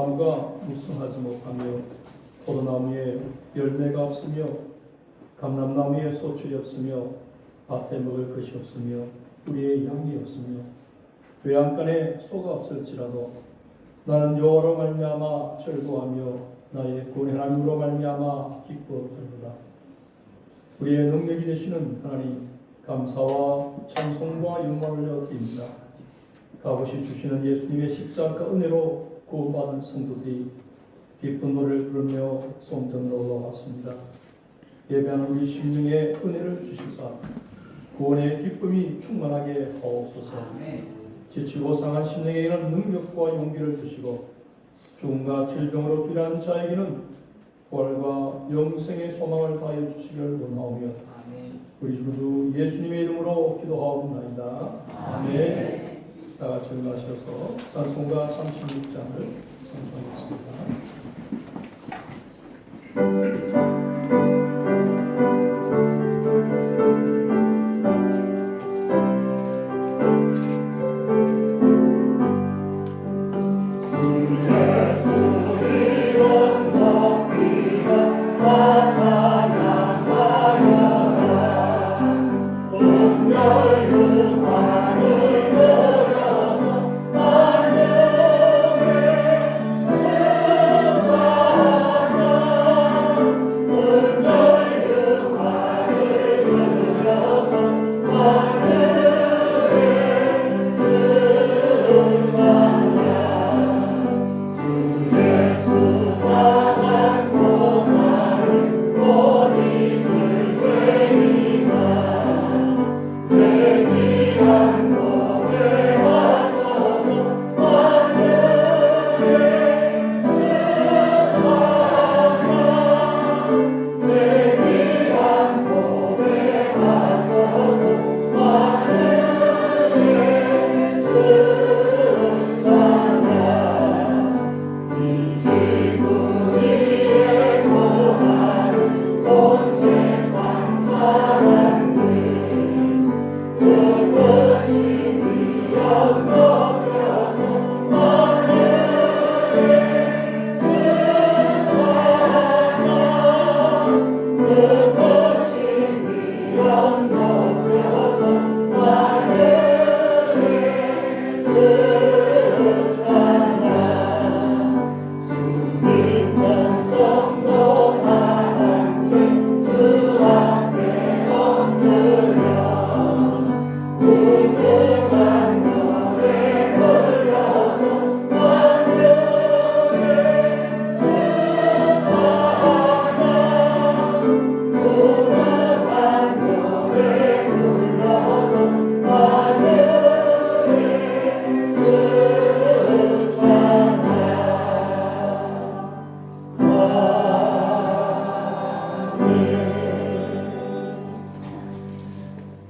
나무가 무성하지 못하며 포도나무에 열매가 없으며 감람나무에 소출이 없으며 밭에 먹을 것이 없으며 우리의 양이 없으며 외양간에 소가 없을지라도 나는 여호와로 말미암아 즐거워하며 나의 구원의 하나님으로 말미암아 기뻐하리로다. 우리의 능력이 되시는 하나님, 감사와 찬송과 영광을 드립니다. 값없이 주시는 예수님의 십자가 은혜로 구원받은 성도들이 기쁜 노래를 부르며 성전으로 올라왔습니다. 예배하는 우리 심령에 은혜를 주시사 구원의 기쁨이 충만하게 하옵소서. 지치고 상한 심령에게는 능력과 용기를 주시고 죽음과 질병으로 주리한 자에게는 부활과 영생의 소망을 다하여 주시기를 원하오며 우리 주 예수님의 이름으로 기도하옵나이다. 아멘. 다 같이 일어나셔서 찬송가 36장을 찬송하겠습니다.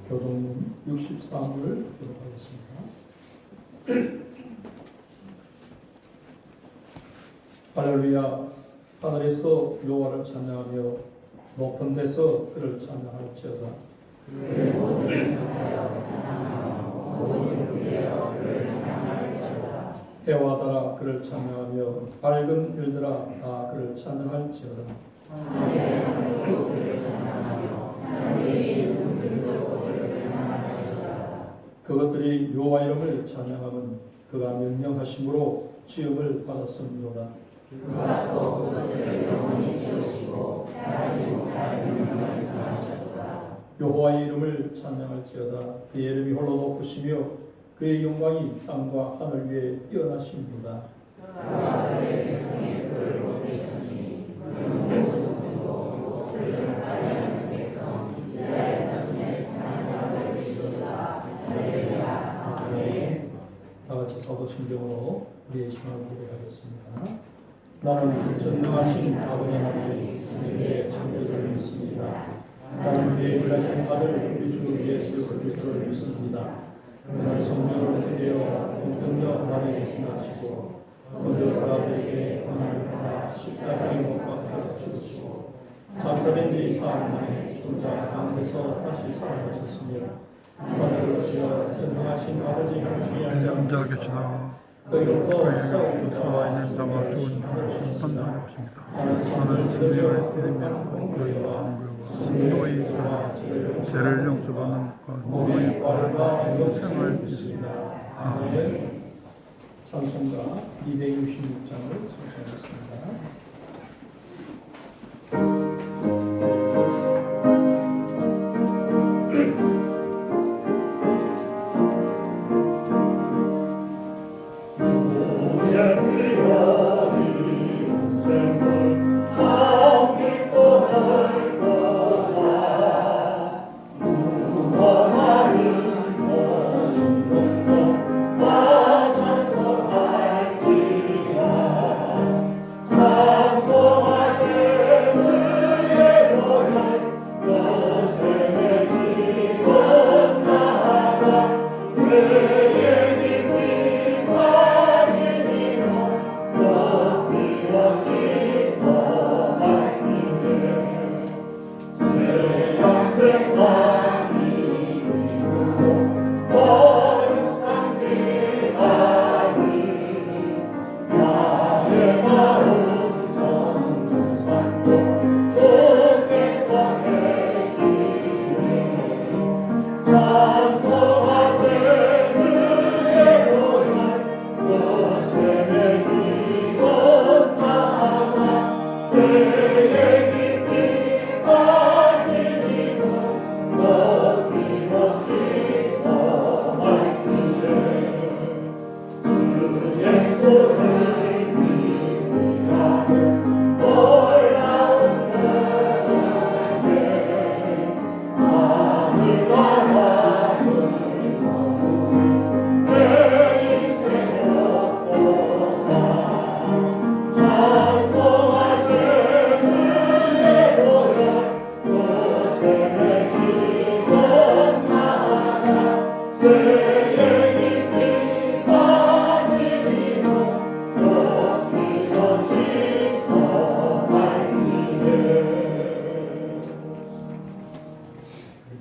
교동 63을 기록하겠습니다. 할렐루야. 하늘에서 여호와를 찬양하며 높은 데서 그를 찬양할지어다. 그의 모든 천사여 찬양하며 모든 위대여 그를 찬양할지어다. 해와 달아 그를 찬양하며 밝은 별들아 다 그를 찬양할지어다. 하늘의 하늘도 그를 찬양하며 하늘의 이름들도 그를 찬양할지어다. 그것들이 여호와 이름을 찬양함은 그가 명령하심으로 지음을 받았음이로다. 그가 또 그것들을 영원히 세우시고 다시 못할 명령을 전하셨도다. 여호와의 이름을 찬양할지어다. 그의 이름이 홀로 높으시며 그의 영광이 땅과 하늘 위에 뛰어나십니다. 그가 그의 백성의 뿔을 못되셨으니 그는 모든 성도 그를 따르는 백성 이스라엘 자손의 찬양을 주시도다. 할렐루야. 아멘. 다 같이 사도신경으로 우리의 신앙을 고백하겠습니다. 나는 전능하신 아버지 하나님 주의 창조주를 믿습니다. 나는 그의 불라신 아들 우리 주 예수 그리스도를 믿습니다. 그는 성령으로 되어 공동력 나에게 나시고 먼저 아버지에게 권한을 받아 십자가에 못 박혀 죽으시고 장사된 지 사흘 만에 죽은 자 가운데서 다시 살아나셨으며 하늘로 지어 전능하신 아버지 하나님의 앉아 계시다. 그 의롭고 싸우고 살아있는 자와 죽은 자를 심판하는 것입니다. 나는 진리를 믿으며 너희와 안글과 너희 죄를 용서받는 것과 너희 발과 영생을 믿습니다. 아멘. 찬송가 266장을 찬송하겠습니다.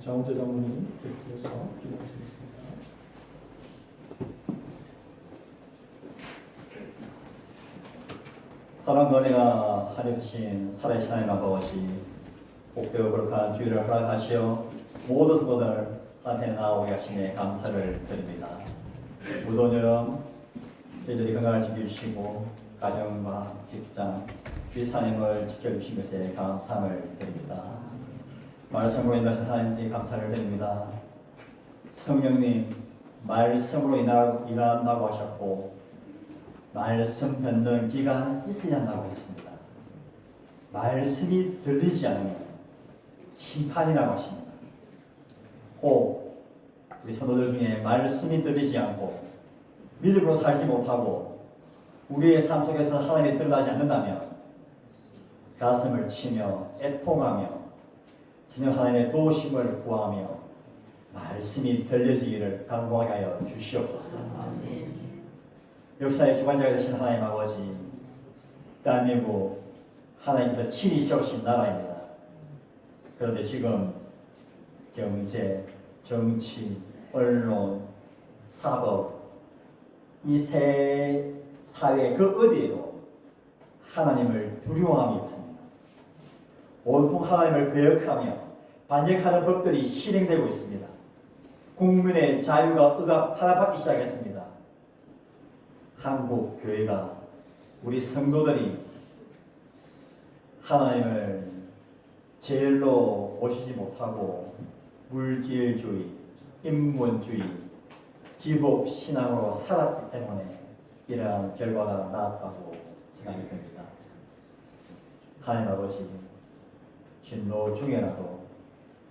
장우재 장로님 대표해서 기도하시겠습니다. 사랑과 은혜가 하늘이신 살아계신 하나님 아버지, 복되고 거룩한 주일을 허락하시어 모든 성도들 앞에 나오게 하심에 감사를 드립니다. 무더운 여름 저희들이 건강을 지켜주시고 가정과 직장, 귀사님을 지켜주신 것에 감사를 드립니다. 말씀으로 인하신 하나님께 감사를 드립니다. 성령님 말씀으로 일한다고 하셨고 말씀 듣는 귀가 있어야 한다고 했습니다. 말씀이 들리지 않으면 심판이라고 하십니다. 혹 우리 성도들 중에 말씀이 들리지 않고 믿음으로 살지 못하고 우리의 삶 속에서 하나님이 드러나지 않는다면 가슴을 치며 애통하며 전혀 하나님의 도우심을 구하며 말씀이 들려지기를 간구하게 하여 주시옵소서. 역사의 주관자가 되신 하나님 아버지, 대한민국 하나님께서 친히 세우신 나라입니다. 그런데 지금 경제, 정치, 언론, 사법 이 세 사회 그 어디에도 하나님을 두려워함이 없습니다. 온통 하나님을 거역하며 반역하는 법들이 실행되고 있습니다. 국민의 자유가 파라받기 시작했습니다. 한국 교회가 우리 성도들이 하나님을 제일로 모시지 못하고 물질주의, 인본주의, 기복 신앙으로 살았기 때문에 이러한 결과가 나왔다고 생각이 듭니다. 하나님 아버지, 진노 중에라도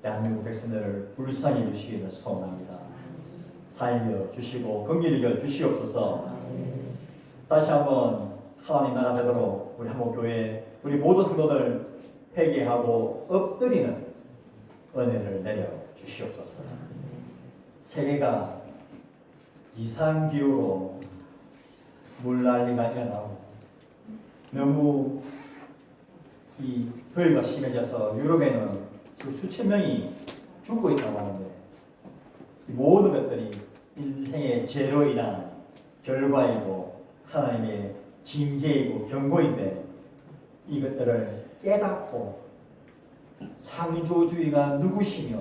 대한민국 백성들을 불쌍히 주시기를 소원합니다. 살려주시고 긍휼히 여겨 주시옵소서. 다시 한번 하나님 나라 되도록 우리 한국교회 우리 모든 성도들 회개하고 엎드리는 은혜를 내려 주시옵소서. 세계가 이상기후로 물난리가 일어나고 너무 이 더위가 심해져서 유럽에는 지금 수천 명이 죽고 있다고 하는데 이 모든 것들이 인생의 죄로 인한 결과이고 하나님의 징계이고 경고인데 이것들을 깨닫고 창조주의가 누구시며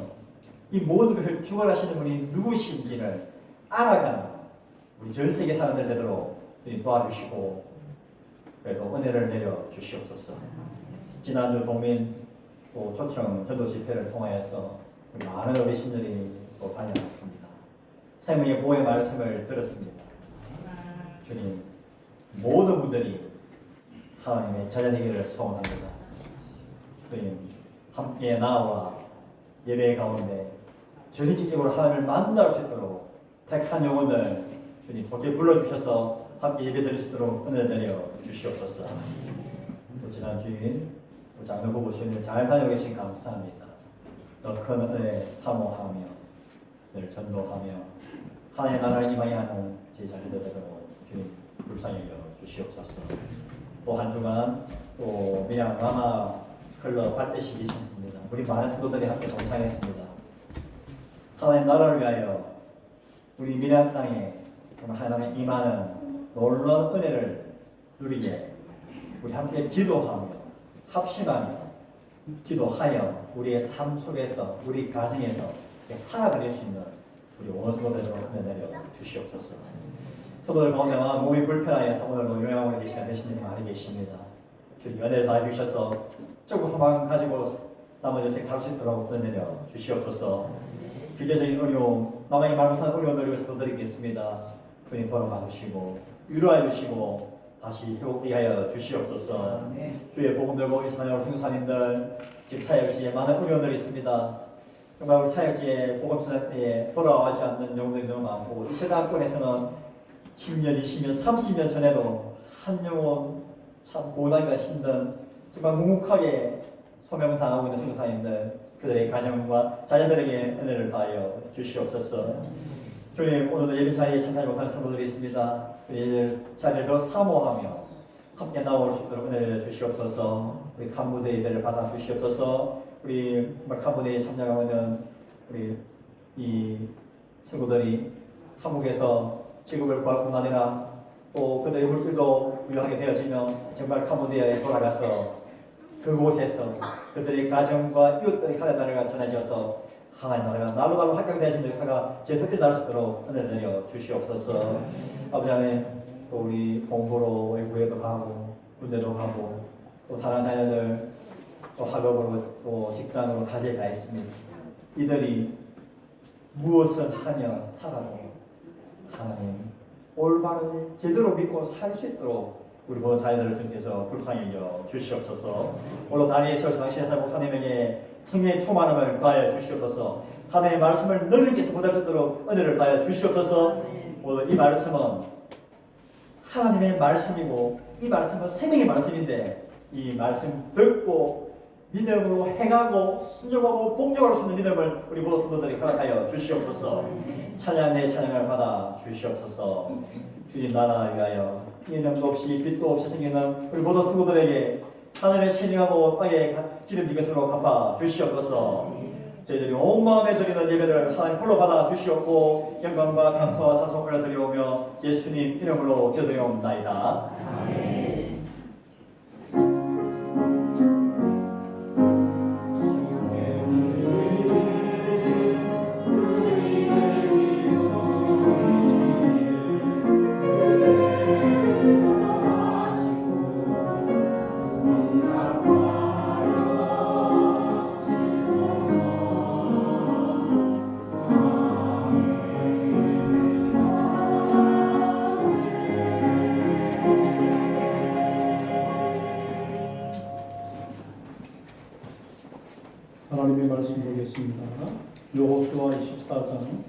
이 모든 것을 주관하시는 분이 누구신지를 알아가는 우리 전 세계 사람들 되도록 도와주시고 그래도 은혜를 내려 주시옵소서. 지난주 동민 또 초청 전도 집회를 통하여서 우리 많은 어르신들이 또 다녀왔습니다. 생명의 보호의 말씀을 들었습니다. 주님, 모든 분들이 하나님의 자녀되기를 소원합니다. 주님, 함께 나와 예배 가운데 전인직적으로 하나님을 만날 수 있도록 택한 영혼들 주님 좋게 불러주셔서 함께 예배 드릴 수 있도록 은혜 내려 주시옵소서. 또 지난 주일 장로 부부님을 잘 다녀오 계신 감사합니다. 더 큰 은혜 사모하며 늘 전도하며 하나님의 나라를 임하여하는 제 자녀들 되도록 주님 불쌍히 여겨 주시옵소서. 또 한 주간 또 밀양 마마 클럽 발대식이 있었습니다. 우리 많은 성도들이 함께 동참했습니다. 하나님 나라를 위하여 우리 밀양 땅에 하나님의 임하는 놀라운 은혜를 누리게 우리 함께 기도하며 합심하며 기도하여 우리의 삶 속에서 우리 가정에서 살아갈 수 있는 우리 온 성도들로 은혜 내려 주시옵소서. 성도들 가운데 몸이 불편하여서 오늘도 요양원에 계시는 대신님이 많이 계십니다. 주님 은혜를 다 주셔서 적고 소망 가지고 남은 인생 살 수 있도록 은혜 내려 주시옵소서. 경제적인 어려움, 남에게 말 못하는 어려움을 위해서 도드리겠습니다. 주님 돌아봐 주시고 위로해 주시고 다시 회복되게 하여 주시옵소서. 주의 복음 들고 이스마엘 성교사님들 지금 사역지에 많은 어려움들이 있습니다. 정말 우리 사역지에 복음 전할 때에 돌아오지 않는 영혼들이 너무 많고 이 세상권에서는 10년, 20년, 30년 전에도 한 영혼 참 고난과 힘든 정말 묵묵하게 소명을 다하고 있는 성교사님들 그들의 가정과 자녀들에게 은혜를 다하여 주시옵소서. 주님 오늘도 예배 자리에 참여하지 못하는 성도들이 있습니다. 그들 자리를 더 사모하며 함께 나올 수 있도록 은혜를 주시옵소서. 우리 간부대 예배를 받아 주시옵소서. 우리 간부대에 참여하고 있는 우리 이 친구들이 한국에서 직업을 구할 뿐 아니라 또 그들의 물질도 부유하게 되어지며 정말 간부대에 돌아가서 그곳에서 그들의 가정과 이웃들의 하나님 나라가 전해져서 하나님 나라가 날로 확장되어지는 역사가 계속 일어날 수 있도록 은혜를 내려 주시옵소서. 아버지 하나님 또 우리 공부로 외국에도 가고 군대도 가고 또 사랑하는 자녀들 또 학업으로 또 직장으로 가게 가 있습니다. 이들이 무엇을 하며 살아도 하나님 올바르게 제대로 믿고 살 수 있도록 우리 모든 자녀들을 주님께서 불쌍히 여겨 주시옵소서. 오늘 다니엘서 당신의 삶을 하나님에게 성령의 충만함을 더하여 주시옵소서. 하나님의 말씀을 널리 해서 보답 수 있도록 은혜를 더하여 주시옵소서. 오늘 이 말씀은 하나님의 말씀이고 이 말씀은 생명의 말씀인데 이 말씀 듣고 믿음으로 행하고 순종하고 복종할 수 있는 믿음을 우리 모든 성도들이 허락하여 주시옵소서. 찬양 내 찬양을 받아 주시옵소서. 주님 나라 위하여 이념도 없이 빛도 없이 생기는 우리 모든 성도들에게 하늘의 신령하고 땅에 기름진 것으로 갚아 주시옵소서. 저희들이 온 마음에 드리는 예배를 하나님 홀로 받아 주시옵고 영광과 감사와 찬송을 올려드리오며 예수님 이름으로 기도드리옵나이다. 아멘. 하나님의 말씀 보겠습니다. 여호수아 24장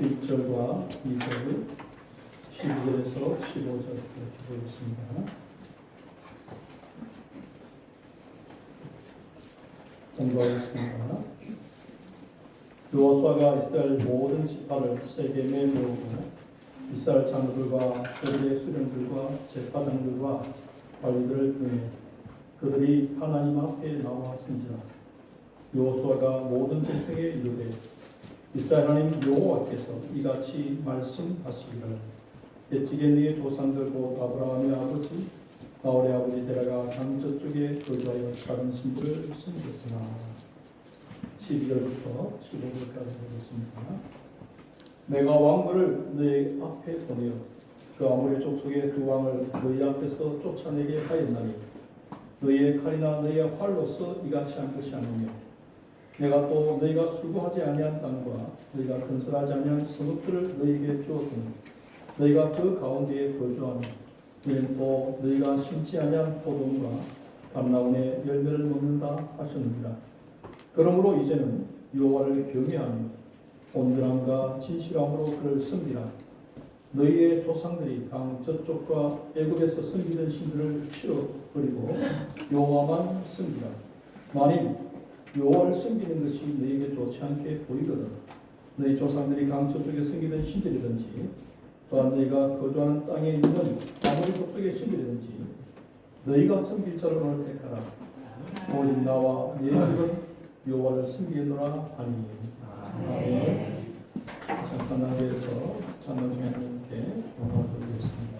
1절과 2절 12절에서 15절까지 보겠습니다. 공부하겠습니다. 여호수아가 이스라엘 모든 지파를 세겜에 모으고 이스라엘 장로들과 그들의 수령들과 제사장들과 관리들을 보내 그들이 하나님 앞에 나왔은지라. 여호수아가 모든 백성에 이르되 이스라엘 하나님 여호와께서 이같이 말씀하시기를 옛적에 너희 조상들 곧 아브라함의 아버지 나홀의 아버지 데라가 강 저쪽에 거주하여 다른 신들을 섬겼으나 12절부터 15절까지 보겠습니다. 내가 왕들을 너희 앞에 보내어 그 아모리 족속의 두 왕을 너희 앞에서 쫓아내게 하였나니 너희의 칼이나 너희의 활로서 이같이 한 것이 아니며 내가 또 너희가 수고하지 아니한 땅과 너희가 건설하지 아니한 성읍들을 너희에게 주었더니 너희가 그 가운데에 거주하며 너희는 또 너희가 심지 아니한 포도원과 감나원의 열매를 먹는다 하셨느니라. 그러므로 이제는 여호와를 경외하며 온전함과 진실함으로 그를 섬기라. 너희의 조상들이 강 저쪽과 애굽에서 섬기던 신들을 치워버리고 여호와만 섬기라. 만일 여호와를 섬기는 것이 너희에게 좋지 않게 보이거든 너희 조상들이 강 저쪽에 섬기던 신들이든지 또한 너희가 거주하는 땅에 있는 아무리 족속의 신들이든지 너희가 섬길 자를 오늘 택하라. 오직 나와 네 집은 여호와를 섬기노라 하니. 아멘. 찬양에서 찬양 중에 하나님께 영광을 드리겠습니다.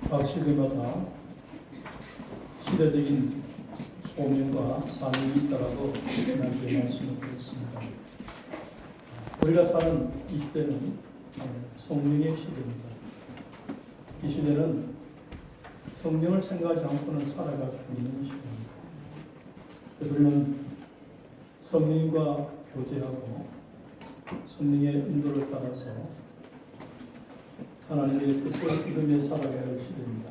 각 시대마다 시대적인 삶이 있다라고 지난주에 말씀을 드렸습니다. 우리가 사는 이 시대는 성령의 시대입니다. 이 시대는 성령을 생각하지 않고는 살아갈 수 있는 시대입니다. 그래서 우리는 성령과 교제하고 성령의 인도를 따라서 하나님의 뜻을 이루며 살아가야 할 시대입니다.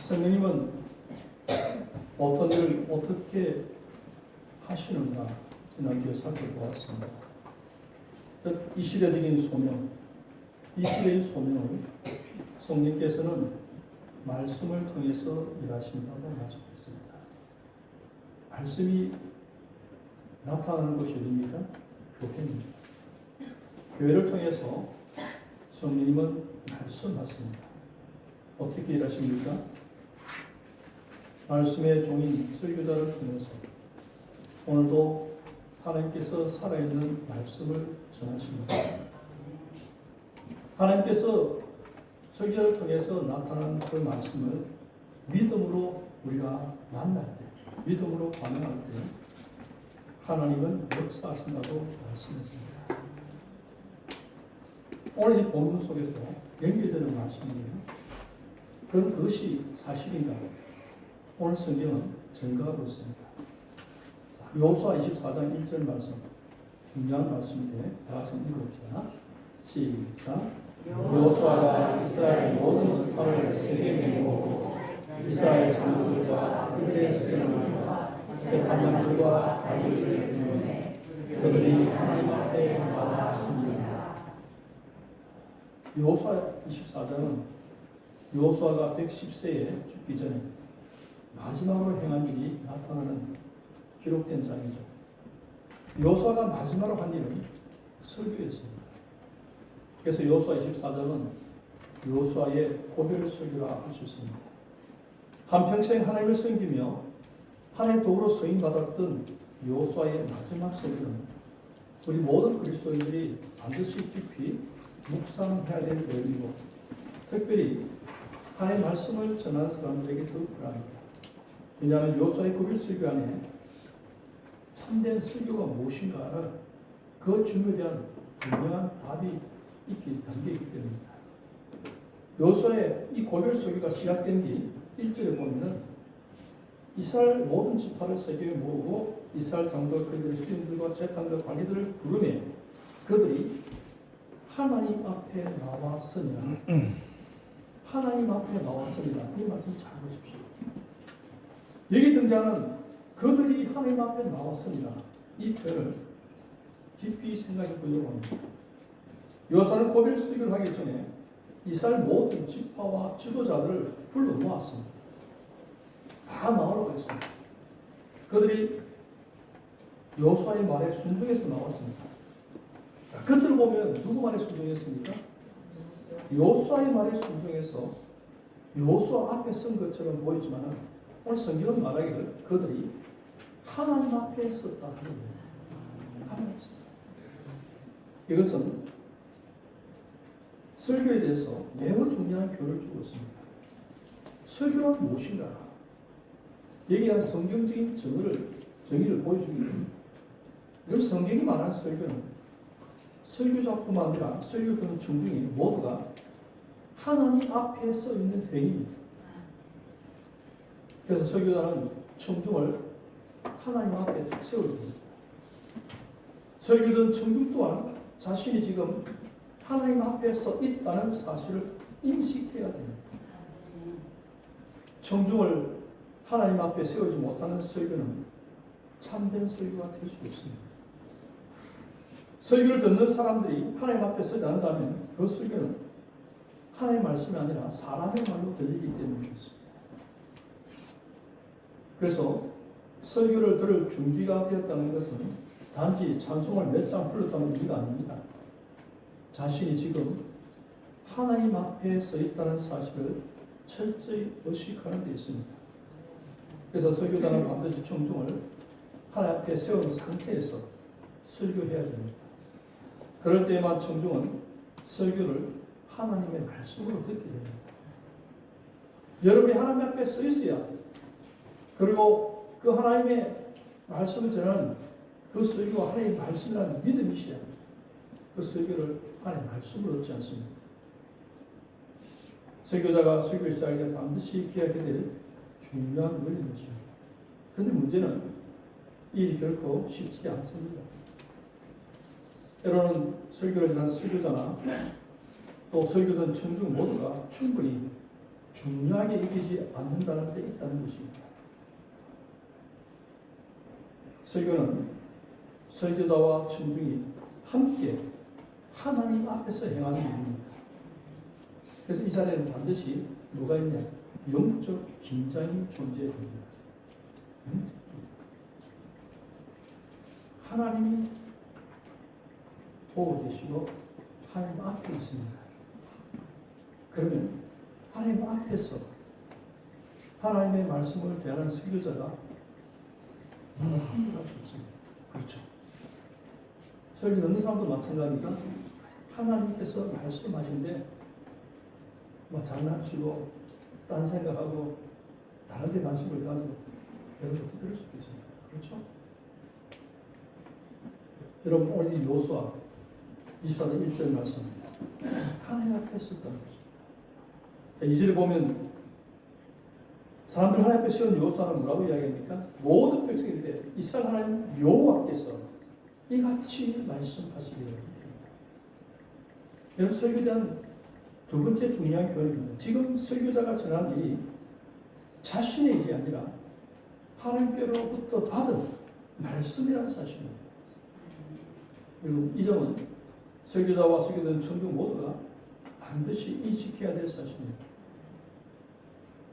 성령님은 어떤 일을 어떻게 하시는가 지난주에 살펴보았습니다. 이 시대적인 소명, 이 시대의 소명을 성령께서는 말씀을 통해서 일하신다고 말씀했습니다. 말씀이 나타나는 것이 어디입니까? 교회입니다. 교회를 통해서 성령님은 말씀하십니다. 어떻게 일하십니까? 말씀의 종인 설교자를 통해서 오늘도 하나님께서 살아있는 말씀을 전하십니다. 하나님께서 설교를 통해서 나타난 그 말씀을 믿음으로 우리가 만날 때, 믿음으로 반응할 때 하나님은 역사하신다고 말씀했습니다. 오늘 이 본문 속에서 연결되는 말씀이에요. 그럼 그것이 사실인가? 오늘 성경은 증거하고 있습니다. 여호수아 24장 1절 말씀, 중요한 말씀인데 다 같이 읽어봅시다. 시작. 여호수아가 이스라엘 모든 지파를 세겜에 모으고 이스라엘 장로들과 그들의 수령들과 재판장들과 관리들을 때문에 그들이 하나님 앞에 나왔습니다. 여호수아 24장은 여호수아가 110세에 죽기 전에 마지막으로 행한 일이 나타나는 기록된 장이죠. 여호수아가 마지막으로 한 일은 설교였습니다. 그래서 여호수아 24장은 여호수아의 고별 설교라 할 수 있습니다. 한평생 하나님을 섬기며 하나님 도구로 쓰임받았던 여호수아의 마지막 설교는 우리 모든 그리스도인들이 반드시 깊이 묵상해야 될 내용이고 특별히 하나님의 말씀을 전하는 사람들에게 더욱 필요합니다. 왜냐하면 여호수아의 고별 설교 안에 참된 설교가 무엇인가를 그 질문에 대한 분명한 답이 담겨있기 때문입니다. 여호수아의 이 고별 설교가 시작된 뒤 1절에 보면은 이스라엘 모든 지파를 세계에 모으고 이스라엘 장로 그들의 수임들과 재판과 관리들을 부르며 그들이 하나님 앞에 나왔으니라. 하나님 앞에 나왔으니라. 이 말씀 잘 보십시오. 여기 등장하는 그들이 하나님 앞에 나왔으니라. 이 표현을 깊이 생각해 보려고 합니다. 여호수아는 고별 설교를 하기 전에 이스라엘 모든 지파와 지도자들을 불러 모았습니다. 다 나오라고 했습니다. 그들이 여호수아의 말에 순종해서 나왔습니다. 겉으로 보면 누구 말에 순종했습니까? 여호수아의 말에 순종해서 여호수아 앞에 선 것처럼 보이지만 오늘 성경은 말하기를 그들이 하나님 앞에 섰다 하는 거예요. 하나님 앞에 섰다. 이것은 설교에 대해서 매우 중요한 교훈을 주고 있습니다. 설교란 무엇인가? 여기에 대한 성경적인 정의를 보여주기 때문에 이걸 성경이 말하는 설교는 설교자뿐만 아니라 설교 듣는 청중이 모두가 하나님 앞에 서 있는 대입니다. 그래서 설교자는 청중을 하나님 앞에 세워야 됩니다. 설교 듣는 청중 또한 자신이 지금 하나님 앞에 서 있다는 사실을 인식해야 됩니다. 청중을 하나님 앞에 세우지 못하는 설교는 참된 설교가 될 수 없습니다. 설교를 듣는 사람들이 하나님 앞에 서지 않는다면 그 설교는 하나님의 말씀이 아니라 사람의 말로 들리기 때문이었습니다. 그래서 설교를 들을 준비가 되었다는 것은 단지 찬송을 몇 장 불렀다는 의미가 아닙니다. 자신이 지금 하나님 앞에 서 있다는 사실을 철저히 의식하는 데 있습니다. 그래서 설교자는 반드시 청중을 하나님 앞에 세운 상태에서 설교해야 됩니다. 그럴 때에만 청중은 설교를 하나님의 말씀으로 듣게 됩니다. 여러분이 하나님 앞에 서 있어야 그리고 그 그 하나님의 말씀을 전하는 그 설교가 하나님의 말씀이라는 믿음이 있어야 합니다. 그 설교를 하나님의 말씀으로 얻지 않습니다. 설교자가 설교를 시작할 때 반드시 기억해야 될 중요한 원리인 것입니다. 그런데 문제는 이 일이 결코 쉽지 않습니다. 때로는 설교를 전한 설교자나 또 설교든 청중 모두가 충분히 중요하게 여기지 않는다는 데 있다는 것입니다. 설교는 설교자와 청중이 함께 하나님 앞에서 행하는 일입니다. 그래서 이 자리에는 반드시 누가 있냐? 영적 긴장이 존재해야 됩니다. 하나님이 보고 계시고 하나님 앞에 있습니다. 그러면 하나님 앞에서 하나님의 말씀을 대하는 설교자가 함께할 수 있습니다. 그렇죠. 설교 듣는 사람도 마찬가지니까 하나님께서 말씀하시는데 뭐 장난치고 딴 생각하고 다른 데 관심을 가지고 여러분 들을 수 있습니다. 그렇죠? 여러분 오늘 이 요수아 24장 1절 말씀입니다. 하나님 앞에 있었다는 거죠. 자, 2절에 보면 사람들 하나님 앞에 세운 요수아는 뭐라고 이야기합니까? 모든 백성에게 이스라엘 하나님 여호와께서 이같이 말씀하시기를. 여러분 설교에 대한 두 번째 중요한 교훈입니다. 지금 설교자가 전한 일이 자신의 일이 아니라 하나님께로부터 받은 말씀이라는 사실입니다. 그리고 이 점은 설교자와 설교된 청중 모두가 반드시 인식해야 될 사실입니다.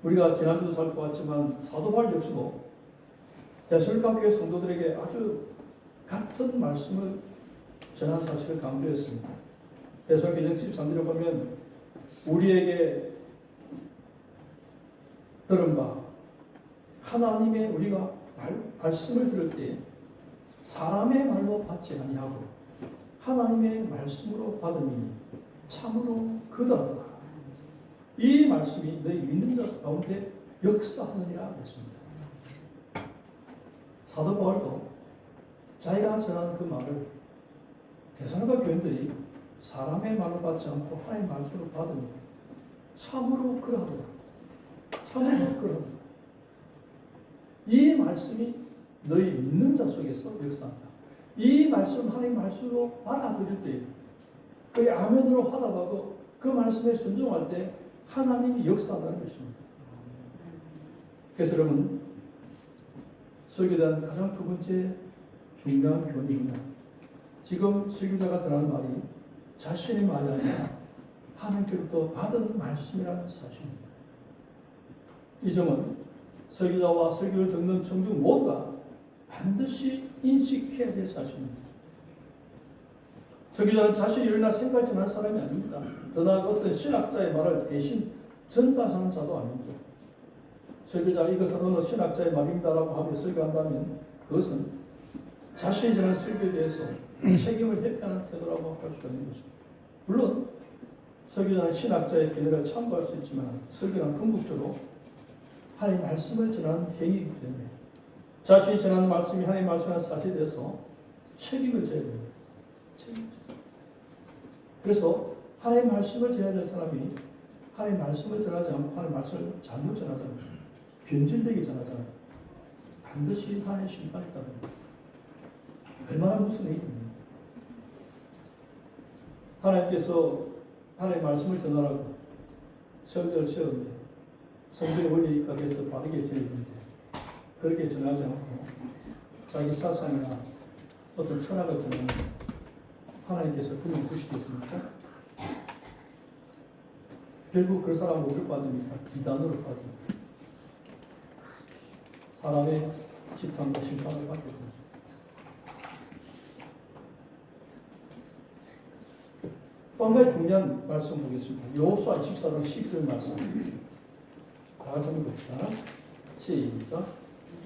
우리가 지난주도 살펴봤지만 사도 바울 역시도 데살로니가 교회 성도들에게 아주 같은 말씀을 전한 사실을 강조했습니다. 데살로니가 13절에 보면 우리에게 들은 바 하나님의 우리가 말씀을 들을 때 사람의 말로 받지 아니하고 하나님의 말씀으로 받으니 참으로 그다더라. 이 말씀이 너희 믿는 자 가운데 역사하느니라 했습니다. 사도 바울도 자기가 전한 그 말을 데살로니가 교인들이 사람의 말로 받지 않고 하나님의 말씀으로 받으니 참으로 그러하더라. 참으로 그러하더라. 이 말씀이 너희 믿는 자 속에서 역사한다. 이 말씀 하나님의 말씀으로 받아들일 때 그의 아멘으로 화답하고 그 말씀에 순종할 때 하나님이 역사한다는 것입니다. 그래서 여러분 설교에 대한 가장 두 번째 중요한 교훈입니다. 지금 설교자가 전하는 말이 자신의 말이 아니라 하나님께로부터 받은 말씀이라는 사실입니다. 이 점은 설교자와 설교를 듣는 청중 모두가 반드시 인식해야 될 사실입니다. 설교자는 자신이 일어나 생각하지 않은 사람이 아닙니다. 더 나아가 어떤 신학자의 말을 대신 전달하는 자도 아닙니다. 설교자가 이것은 어느 신학자의 말입니다라고 하며 설교한다면 그것은 자신이 전한 설교에 대해서 책임을 회피하는 태도라고 할 수가 있는 것입니다. 물론 설교자는 신학자의 견해를 참고할 수 있지만 설교는 궁극적으로 하나님의 말씀을 전하는 행위이기 때문에 자신이 전하는 말씀이 하나님의 말씀이라는 사실에 대해서 책임을 져야 됩니다. 그래서 하나님의 말씀을 전해야 될 사람이 하나님의 말씀을 전하지 않고 하나님의 말씀을 잘못 전하잖아요. 변질되게 전하잖아요. 반드시 하나님의 심판이 있답니다. 얼마나 무슨 얘기입니까? 하나님께서 하나님의 말씀을 전하라고 설교를 세웠는데 성경의 원리에 입각해서 바르게 전했는데 그렇게 전하지 않고 자기 사상이나 어떤 철학을 전하는 하나님께서 그냥 두시겠습니까? 결국 그 사람은 어디로 빠집니까? 비단으로 빠집니다. 사람의 지탄과 심판을 받게 됩니다. 또 한 가지 중요한 말씀 보겠습니다. 여호수아 24장 12절 말씀. 다 같이 한번 봅시다. 시작.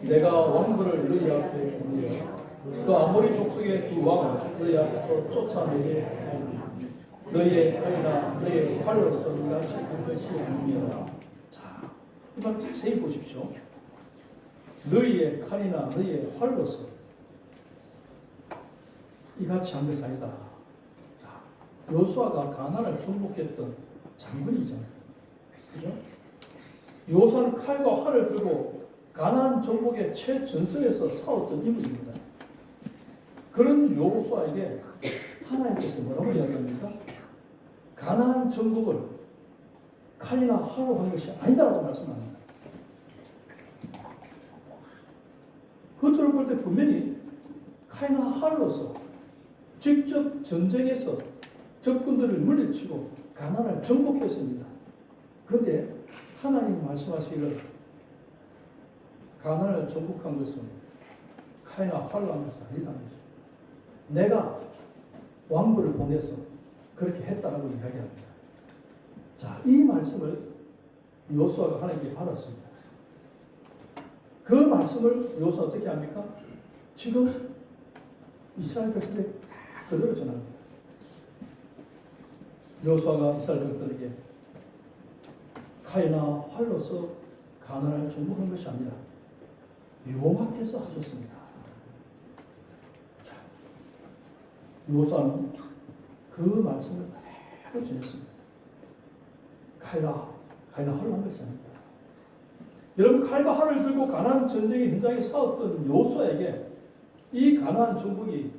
내가 왕들을 너희 앞에 보내어 그 아모리 족속의 두 왕을 너희 앞에서 쫓아내게 하오니 너희의 칼이나 너희의 활로서 네가 칠 것이 아니니라. 자, 이 말 자세히 보십시오. 너희의 칼이나 너희의 활로서 이같이 한 것이 아니다. 자, 요수아가 가나안을 정복했던 장군이잖아요. 그죠? 요수아는 칼과 활을 들고 가나안 정복의 최전선에서 싸웠던 인물입니다. 그런 요수아에게 하나님께서 뭐라고 이야기합니까? 가나안 정복을 칼이나 활로 한 것이 아니다라고 말씀합니다. 겉으로 볼 때 분명히 칼이나 활로서 직접 전쟁에서 적군들을 물리치고 가나안을 정복했습니다. 그런데 하나님 말씀하시기를 가나안을 정복한 것은 칼이나 활로 한 것이 아니다는 거죠. 내가 왕부를 보내서 그렇게 했다라고 이야기합니다. 자, 이 말씀을 요수아가 하나님께 받았습니다. 그 말씀을 요수아 어떻게 합니까? 지금 이스라엘 백성들에게 그대로 전합니다. 요수아가 이스라엘 백성들에게 칼이나 활로서 가나안을 정복한 것이 아니라 여호와께서 하셨습니다. 요수아는 그 말씀을 그대로 전했습니다. 칼과 활로 한 것이 아닙니다. 여러분, 칼과 활을 들고 가나안 전쟁의 현장에 싸웠던 요수아에게 이 가나안 정복이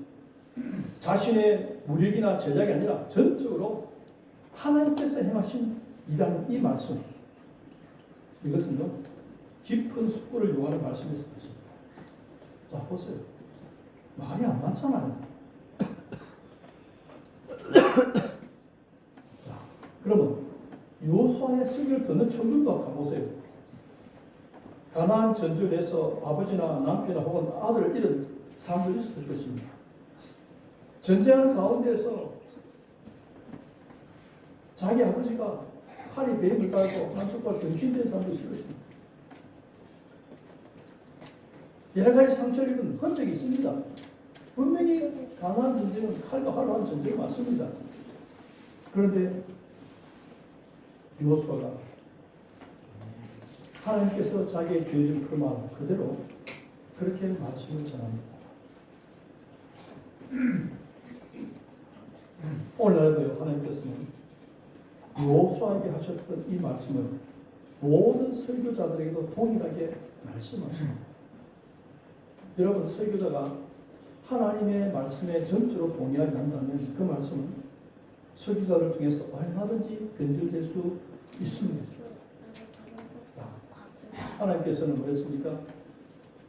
자신의 무력이나 전략이 아니라 전적으로 하나님께서 행하신 이라는 이 말씀, 이것은요 깊은 숙고를 요하는 말씀이었을 것입니다. 자, 보세요. 말이 안 맞잖아요. 자, 그러면 요수아의 설교를 듣는 청중도 가보세요. 가나안 전쟁에서 아버지나 남편이나 혹은 아들을 잃은 사람들이 있을 것입니다. 전쟁하는 가운데서 자기 아버지가 칼이 배임을 달고 한쪽과 병신된 사람도 있을 것입니다. 여러 가지 상처를 입은 흔적이 있습니다. 분명히 가나안 전쟁은 칼과 활로 한 전쟁이 맞습니다. 그런데 요수아가 하나님께서 자기의 주어진 그 마음 그대로 그렇게 말씀을 전합니다. 오늘날도요, 하나님께서는 요수아에게 하셨던 이 말씀을 모든 설교자들에게도 동일하게 말씀하십니다. 여러분, 설교자가 하나님의 말씀에 전적으로 동의하지 않는다면 그 말씀은 설교자를 통해서 얼마든지 변질될 수 있습니다. 하나님께서는 뭐랬습니까?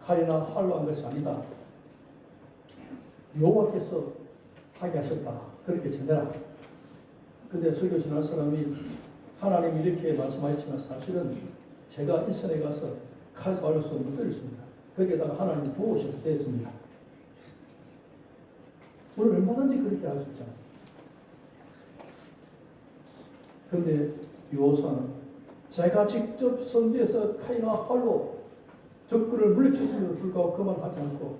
칼이나 활로 한 것이 아니다. 여호와께서 하게 하셨다. 그렇게 전해라. 근데 설교 전할 사람이 하나님이 이렇게 말씀하셨지만 사실은 제가 이스라엘에 가서 칼과 활로 못 드렸습니다. 거기에다가 하나님이 도우셔서 됐습니다. 우리 얼마든지 그렇게 할 수 있잖아요. 그런데 요호수아는 제가 직접 선지에서 칼이나 활로 적군을 물리쳤음에도 불구하고 그만 하지 않고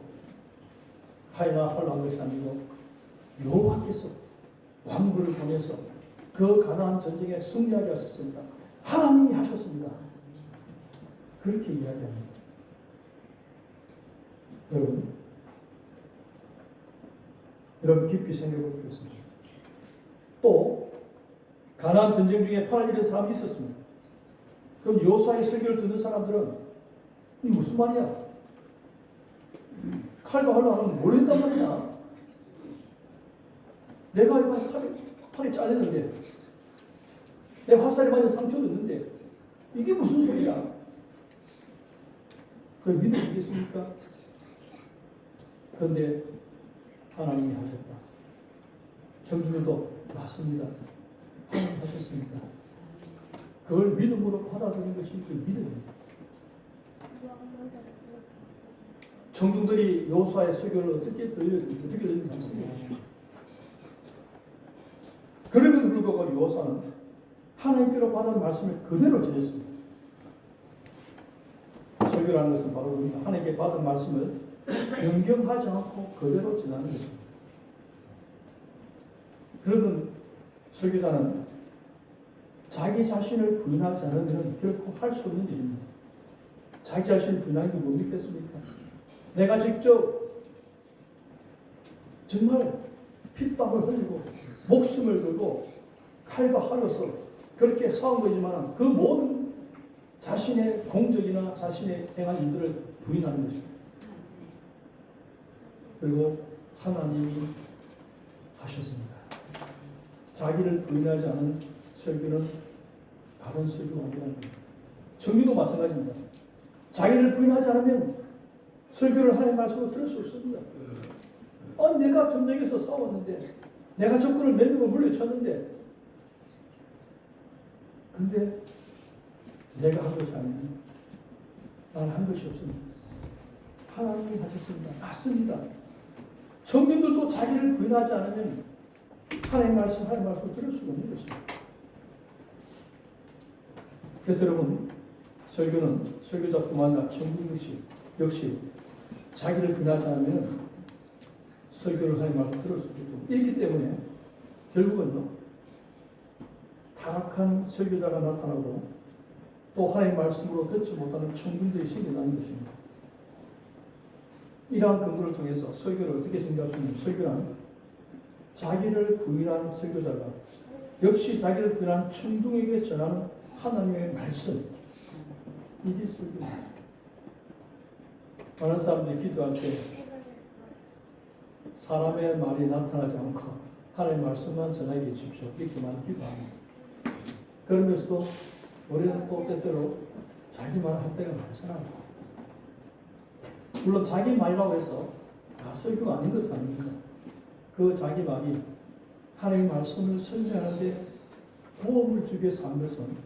칼이나 활로 한 것이 아니고 여호와께서 왕구를 보내서 그 가나안 전쟁에 승리하게 하셨습니다. 하나님이 하셨습니다. 그렇게 이야기합니다. 여러분 깊이 생각해 보겠습니다. 또 가나안 전쟁 중에 팔을 잃은 사람이 있었습니다. 그럼 요수아의 설교를 듣는 사람들은 이 무슨 말이야? 칼과 활로 하면 뭘 했단 말이냐? 내가 이번에 팔이 잘렸는데 내 화살에 맞은 상처도 있는데 이게 무슨 소리야? 그걸 믿으시겠습니까? 그런데 하나님이 하셨다. 청중들도 맞습니다. 하나님 하셨습니다. 그걸 믿음으로 받아들이는 것이 그 믿음입니다. 청중들이 요수아의 설교를 어떻게 들었는지 한번 생각해 주십시오. 그럼에도 불구하고 요수아는 하나님께로 받은 말씀을 그대로 전했습니다. 설교라는 것은 바로 하나님께 받은 말씀을 변경하지 않고 그대로 전하는 것입니다. 그러던 설교자는 자기 자신을 부인하지 않으면 결코 할 수 없는 일입니다. 자기 자신을 부인하는 게 못 믿겠습니까? 내가 직접 정말 핏땀을 흘리고 목숨을 걸고 칼과 활로서 그렇게 싸운 거지만 그 모든 자신의 공적이나 자신의 행한 일들을 부인하는 것입니다. 그리고 하나님이 하셨습니다. 자기를 부인하지 않은 설교는 바른 설교가 아니라는 겁니다. 정리도 마찬가지입니다. 자기를 부인하지 않으면 설교를 하나님의 말씀으로 들을 수 없습니다. 내가 전쟁에서 싸웠는데 내가 적군을 몇 명을 물리쳤는데 근데 내가 한 것이 아니면 나는 한 것이 없습니다. 하나님이 하셨습니다. 맞습니다. 성경들도 자기를 부인하지 않으면 하나님의 말씀을 들을 수가 없는 것입니다. 그래서 여러분, 설교는 설교자뿐만 아니라 전국 역시 자기를 부인하지 않으면 설교를 하나님의 말씀을 들을 수가 없고 있기 때문에 결국은요, 타락한 설교자가 나타나고 또 하나님의 말씀으로 듣지 못하는 청중들이 생겨나는 것입니다. 이러한 근거를 통해서 설교를 어떻게 생각할 수 있는 설교란 자기를 부인한 설교자가 역시 자기를 부인한 청중에게 전하는 하나님의 말씀, 이게 설교입니다. 많은 사람들이 기도할 때 사람의 말이 나타나지 않고 하나님의 말씀만 전하게 해주십시오 이렇게만 기도합니다. 그러면서도 우리는 또 때때로 자기 말을 할 때가 많잖아요. 물론 자기 말이라고 해서 설교가 아닌 것은 아닙니다. 그 자기 말이 하나님의 말씀을 설명하는데 도움을 주기 위해서 한 것은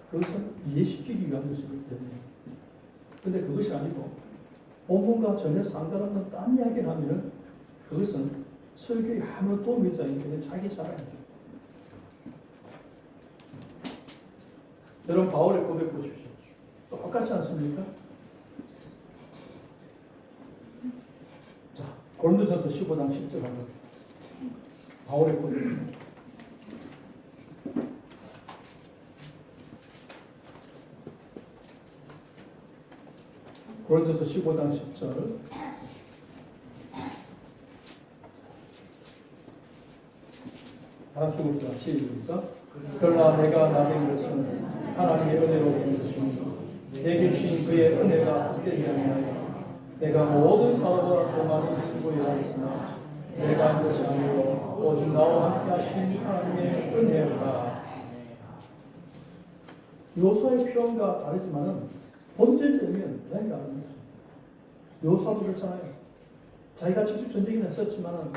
그것은 이해시키기 위한 것이기 때문에. 그런데 그것이 아니고 본문과 전혀 상관없는 딴 이야기를 하면 그것은 설교에 아무 도움이 되지 않기 때문에 자기 자랑입니다. 여러분 바울의 고백 보십시오. 똑같지 않습니까? 자, 고린도전서 15장 10절 한번. 바울의 고백. 고린도전서 15장 10절. 다 같이 봅시다. 시작. 그러나 내가 나된 것은 하나님의 은혜로 된 것이니 내게 주신 그의 은혜가 헛되지 아니하여 내가 모든 사람보다 더 많이 수고해야 했으나 내가 한 것이 아니고 오직 나와 함께 하신 하나님의 은혜였다. 요소의 표현과 다르지만은 본질적인 내가 아는 것입니다. 요소도 그렇잖아요. 자기가 직접 전쟁에 했었지만은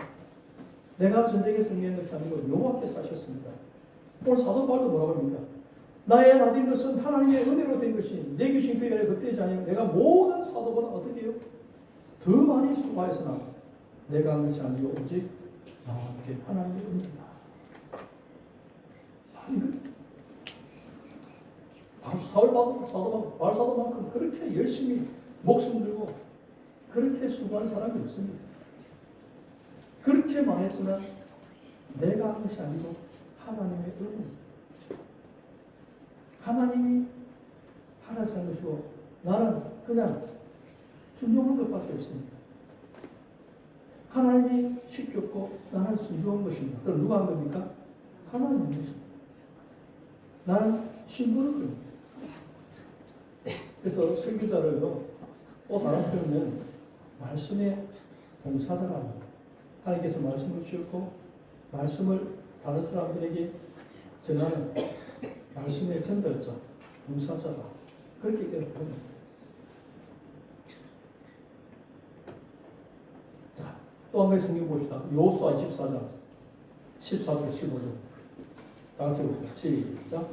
내가 전쟁에 승리한 것이 아니고 여호와께서 하셨습니다. 오늘 사도 바울도 뭐라고 합니까? 나의 나된 것은 하나님의 은혜로 된 것이 내게 주신 그의 은혜가 헛되지 아니하여 내가 모든 사도보다 어떻게 해요? 더 많이 수고하였으나 내가 한 것이 아니고 오직 나와 함께 하나님의 은혜다. 바울사도만큼 그렇게 열심히 목숨 들고 그렇게 수고한 사람이 없습니다. 그렇게 말했으나 내가 한 것이 아니고 하나님의 은혜입니다. 하나님이 하나서 한 것이고 나는 그냥 순종한 것밖에 없습니다. 하나님이 시켰고 나는 순종한 것입니다. 그럼 누가 한 겁니까? 하나님이 한 것입니다. 나는 신부를 겁니다. 그래서 설교자를요, 또 다른 표현은 말씀의 봉사자라 합니다. 하나님께서 말씀을 주셨고 말씀을 다른 사람들에게 전하는 말씀의 전달자, 봉사자다. 그렇게 얘기합니다. 자, 또 한 가지 성경 봅시다. 여호수아 24장 14절 15절 다 같이 봅시다. 시작.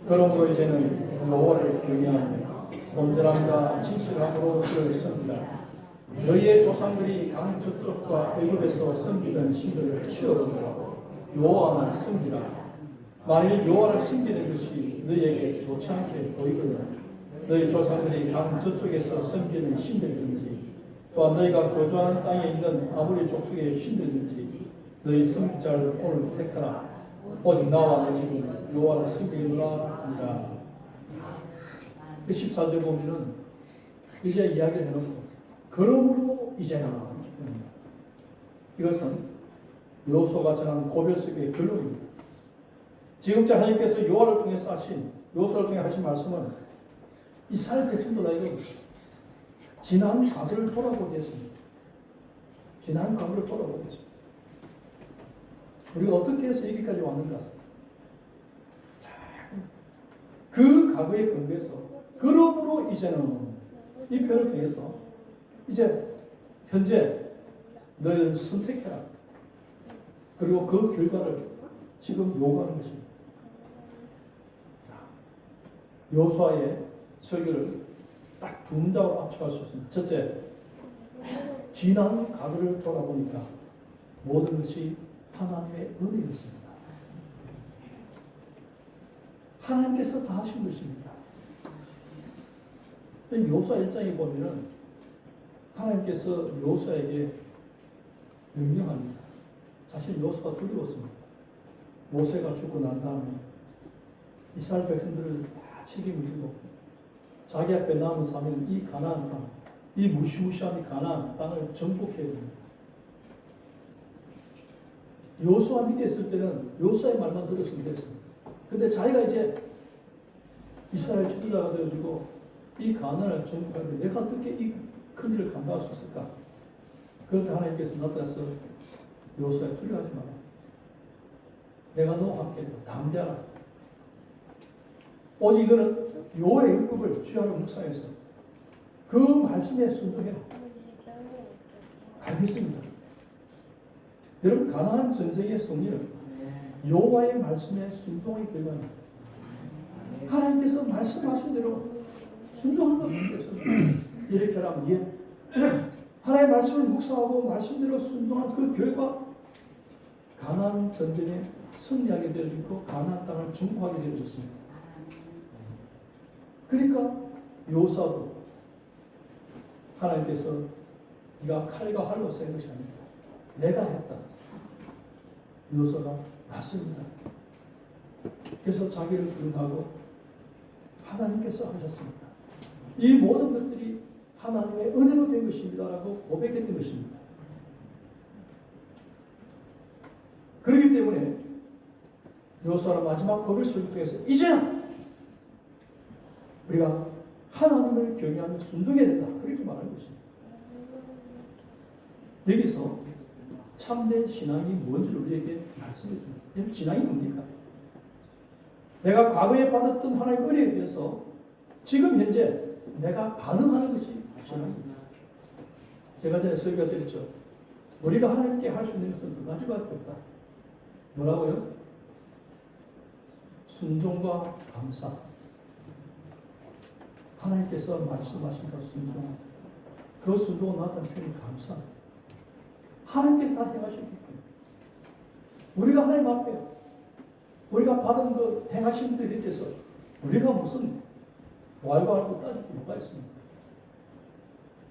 그러므로 이제는 여호와를 경외하며 온전함과 진실함으로 그를 섬기라. 너희의 조상들이 강 저쪽과 애굽에서 섬기던 신들을 치워버리고 여호와만 섬기라. 만일 여호와를 섬기는 것이 너희에게 좋지 않게 보이거든 너희 조상들이 강 저쪽에서 섬기는 신들이든지 또한 너희가 거주하는 땅에 있는 아무리 족속의 신들이든지 너희 섬길 자를 오늘 택하라. 오직 나와 내 집은 여호와를 섬기노라 하니라. 그 14절 보면은 이제 이야기를 해놓고 그러므로 이제는 이것은 여호수아가 전한 고별석의 결론입니다. 지금째 하나님께서 요한을 통해서 하신 여호수아를 통해 하신 말씀은 이스라엘 백성들에게 지난 과거를 돌아보게 했습니다. 지난 과거를 돌아보게 했습니다. 우리가 어떻게 해서 여기까지 왔는가? 그 과거의 근거에서 그러므로 이제는 이 표현을 통해서 이제 현재 너희는 선택해라. 그리고 그 결과를 지금 요구하는 것입니다. 여호수아의 설교를 딱 두 문장으로 압축할 수 있습니다. 첫째, 지난 과거를 돌아보니까 모든 것이 하나님의 은혜였습니다. 하나님께서 다 하신 것입니다. 여호수아 1장에 보면은 하나님께서 여호수아에게 명령합니다. 사실 여호수아가 두려웠습니다. 모세가 죽고 난 다음에 이스라엘 백성들을 다 책임을 지고 자기 앞에 남은 사명은 이 가나안 땅, 이 무시무시한 가나안 땅을 정복해야 됩니다. 여호수아 밑에 있을 때는 여호수아의 말만 들었으면 됐습니다. 근데 자기가 이제 이스라엘 지도자가 되어지고 이 가나안을 정복하는데 내가 어떻게 이 큰 일을 감당할 수 있을까? 그럴 때 하나님께서 나타나서 여호수아에 두려워하지 마라. 내가 너와 함께 담대하라. 오직 이거는 여호와의 율법을 주야로 묵상해서 그 말씀에 순종해라. 알겠습니다. 여러분 가나안 전쟁의 승리는 여호와의 말씀에 순종의 결과입니다. 하나님께서 말씀하신 대로 순종한 것입니다. 이렇게 하면 하나님의 말씀을 묵상하고 말씀대로 순종한 그 결과 가나안 전쟁에 승리하게 되어지고 가나안 땅을 정복하게 되어졌습니다. 그러니까 여호수아도 하나님께서 네가 칼과 활로 센 것이 아니다. 내가 했다. 여호수아가 맞습니다. 그래서 자기를 부인하고 하나님께서 하셨습니다. 이 모든 것들이 하나님의 은혜로 된 것입니다라고 고백했던 것입니다. 그렇기 때문에 여호수아는 마지막 고백을 통해서 이제는 우리가 하나님을 경외하며 순종해야 된다. 그렇게 말하는 것입니다. 여기서 참된 신앙이 뭔지를 우리에게 말씀해 줍니다. 신앙이 뭡니까? 내가 과거에 받았던 하나님의 은혜에 대해서 지금 현재 내가 반응하는 것이 신앙입니다. 제가 전에 설교드렸죠. 우리가 하나님께 할 수 있는 것은 두 가지밖에 없다. 뭐라고요? 순종과 감사. 하나님께서 말씀하신 것 순종. 그 순종은 나타난 표현이 감사. 하나님께서 다 행하셨기 때문에 우리가 하나님 앞에 우리가 받은 그 행하신 일에 대해서 우리가 무슨 왈가왈부 따질 게 뭐가 있습니까?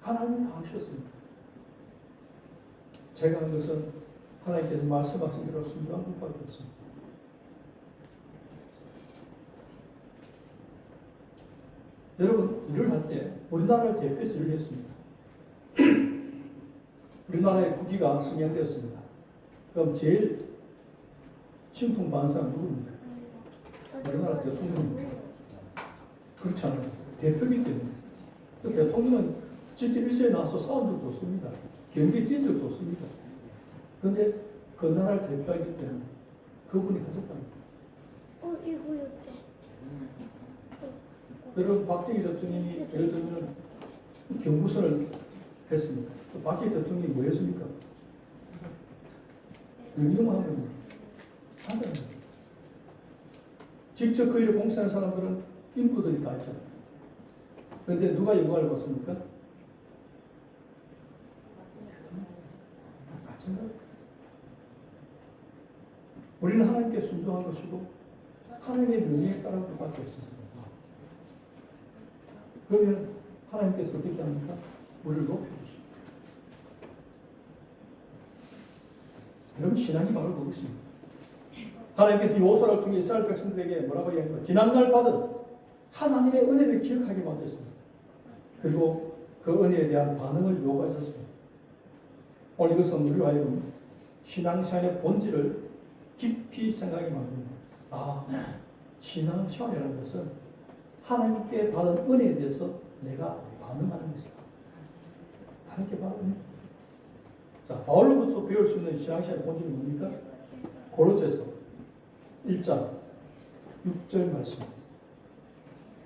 하나님이 다 하셨습니다. 제가 한 것은 하나님께서 말씀하신 대로 순종한 것밖에 없습니다. 여러분, 일을 할 때 우리나라를 대표해서 일을 했습니다. 우리나라의 국기가 승인되었습니다. 그럼 제일 칭송받는 사람 누구입니까? 우리나라 대통령입니다. 그렇지 않아요. 대표이기 때문에. 그 대통령은 실제 일세에 나와서 싸운 적도 없습니다. 경기에 뛴 적도 없습니다. 그런데 그 나라를 대표하기 때문에 그분이 하셨답니다. 여러분, 박정희 대통령이 예를 들면 경부선을 했습니다. 박정희 대통령이 뭐 했습니까? 명령만 하는 겁니다. 하잖아요. 직접 그 일을 봉사하는 사람들은 인부들이 다 있잖아요. 그런데 누가 영광을 받습니까? 마찬가지. 우리는 하나님께 순종한 것이고 하나님의 명령에 따른 것밖에 없습니다. 그러면 하나님께서 어떻게 합니까? 우리를 높여주십니다. 여러분, 신앙이 바로 그것입니다. 하나님께서 여호수아를 통해 이스라엘 백성들에게 뭐라고 이야기합니까? 지난날 받은 하나님의 은혜를 기억하게 만드셨습니다. 그리고 그 은혜에 대한 반응을 요구하셨습니다. 오늘 이것은 우리로 하여금 신앙생활의 본질을 깊이 생각하게 만듭니다. 신앙생활이라는 것은 하나님께 받은 은혜에 대해서 내가 반응하는 것이다. 하나님께 받은 은혜. 자, 바울로부터 배울 수 있는 신앙생활의 본질이 뭡니까? 고로새서 1장 6절 말씀.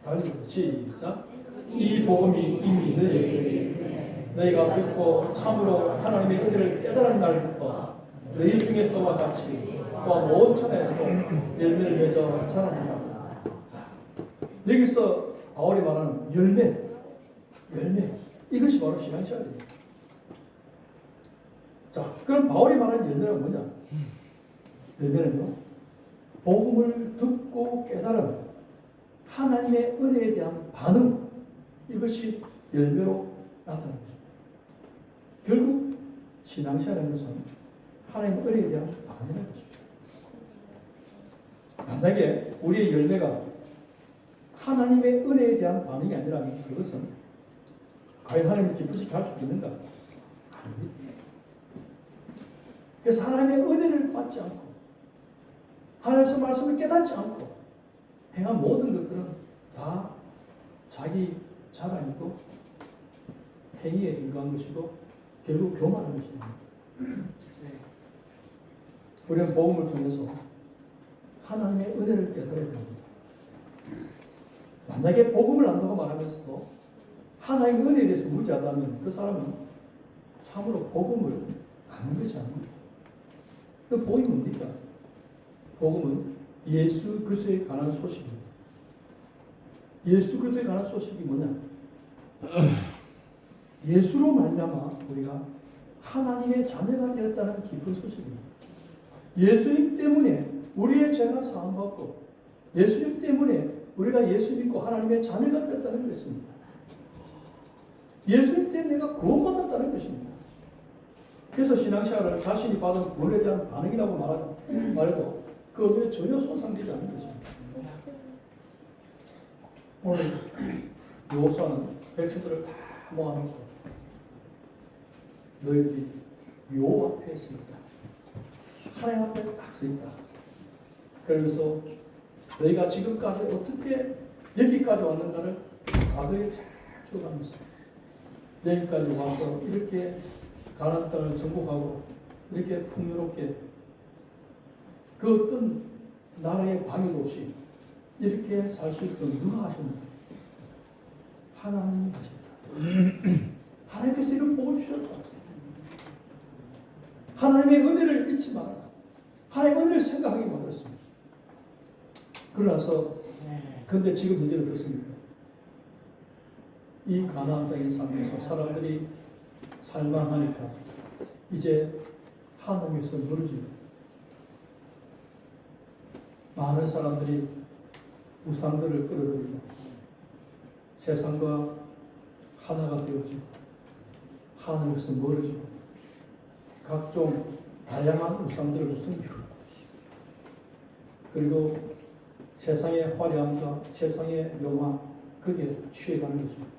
다시 시작. 이 복음이 이미 너희가 듣고 참으로 하나님의 은혜를 깨달은 날부터 너희 중에서와 같이 또한 온 천하에서도 열매를 맺어 자란다. 여기서 바울이 말하는 열매 이것이 바로 신앙생활입니다. 자, 그럼 바울이 말하는 열매가 뭐냐? 열매는요, 복음을 듣고 깨달은 하나님의 은혜에 대한 반응, 이것이 열매로 나타납니다. 결국 신앙생활하는 것은 하나님의 은혜에 대한 반응인 것입니다. 만약에 우리의 열매가 하나님의 은혜에 대한 반응이 아니라면 그것은 과연 하나님을 기쁘시게 할 수 있는가? 아닙니다. 그래서 하나님의 은혜를 받지 않고 하나님의 말씀을 깨닫지 않고 행한 모든 것들은 다 자기 자랑이고 행위에 근거한 것이고 결국 교만한 것입니다. 우리는 복음을 통해서 하나님의 은혜를 깨달아야 됩니다. 만약에 복음을 안다고 말하면서도 하나님의 은혜에 대해서 무지하다면 그 사람은 참으로 복음을 아는 것이 아닙니다. 그 복음이 뭡니까? 복음은 예수 그리스도에 관한 소식입니다. 예수 그리스도에 관한 소식이 뭐냐? 예수로 말미암아 우리가 하나님의 자녀가 되었다는 기쁜 소식입니다. 예수님 때문에 우리의 죄가 사함받고 예수님 때문에 우리가 예수 믿고 하나님의 자녀가 되었다는 것입니다. 예수님 때문에 내가 구원받았다는 것입니다. 그래서 신앙생활을 자신이 받은 구원에 대한 반응이라고 말해도 그 의미에 전혀 손상되지 않는 것입니다. 오늘 여호수아는 백성들을 다 모아놓고 너희들이 요 앞에 서 있다. 하나님 앞에 딱 서 있다. 그러면서 너희가 지금까지 어떻게 여기까지 왔는가를 과거에 잘 추억하면서 여기까지 와서 이렇게 가나안 땅을 정복하고 이렇게 풍요롭게 그 어떤 나라의 방해도 없이 이렇게 살 수 있도록 누가 하셨는가? 하나님이 하셨다. 하나님께서 이런 복을 주셨다. 하나님의 은혜를 잊지 마라. 하나님의 은혜를 생각하게 만들었습니다. 그러나서 근데 지금 문제는 어떻습니까? 이 가나안 땅에 살면서 사람들이 살만하니까 이제 하나님에서 멀어지고 많은 사람들이 우상들을 끌어들이고 세상과 하나가 되어지고 하나님에서 멀어지고 각종 다양한 우상들을 숨기고 그리고 세상의 화려함과 세상의 명화 그게 취해가는 것입니다.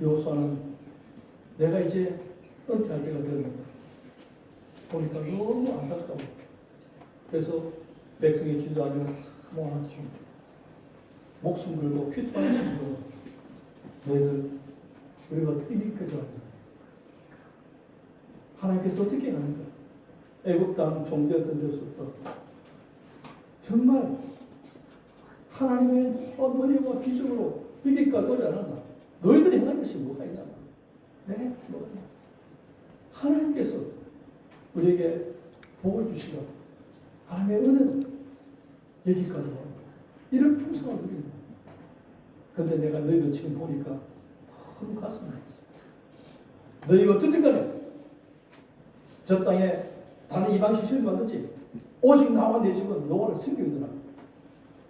여호수아는 내가 이제 은퇴할 때가 되었는데 보니까 너무 안타까워. 그래서 백성의 지도자를 모아놓고 목숨 걸고 피투하는 식으로 너희들 우리가 어떻게 믿겨져? 하나님께서 어떻게 하는가? 애굽 땅 종되었던 데서부터 정말 하나님의 은혜와 기적으로 여기까지 오지 않았나? 너희들이 행한 것이 뭐가 있냐? 네? 뭐가 있냐? 하나님께서 우리에게 복을 주시고 하나님의 은혜는 여기까지 와. 이런 풍성한 우리입니다. 그런데 내가 너희들 지금 보니까 너무 가슴이 아프어. 너희가 어떻든 간에 저 땅에 다른 이방 시설이 왔는지 오직 나와 내 집은 여호와를 섬기느라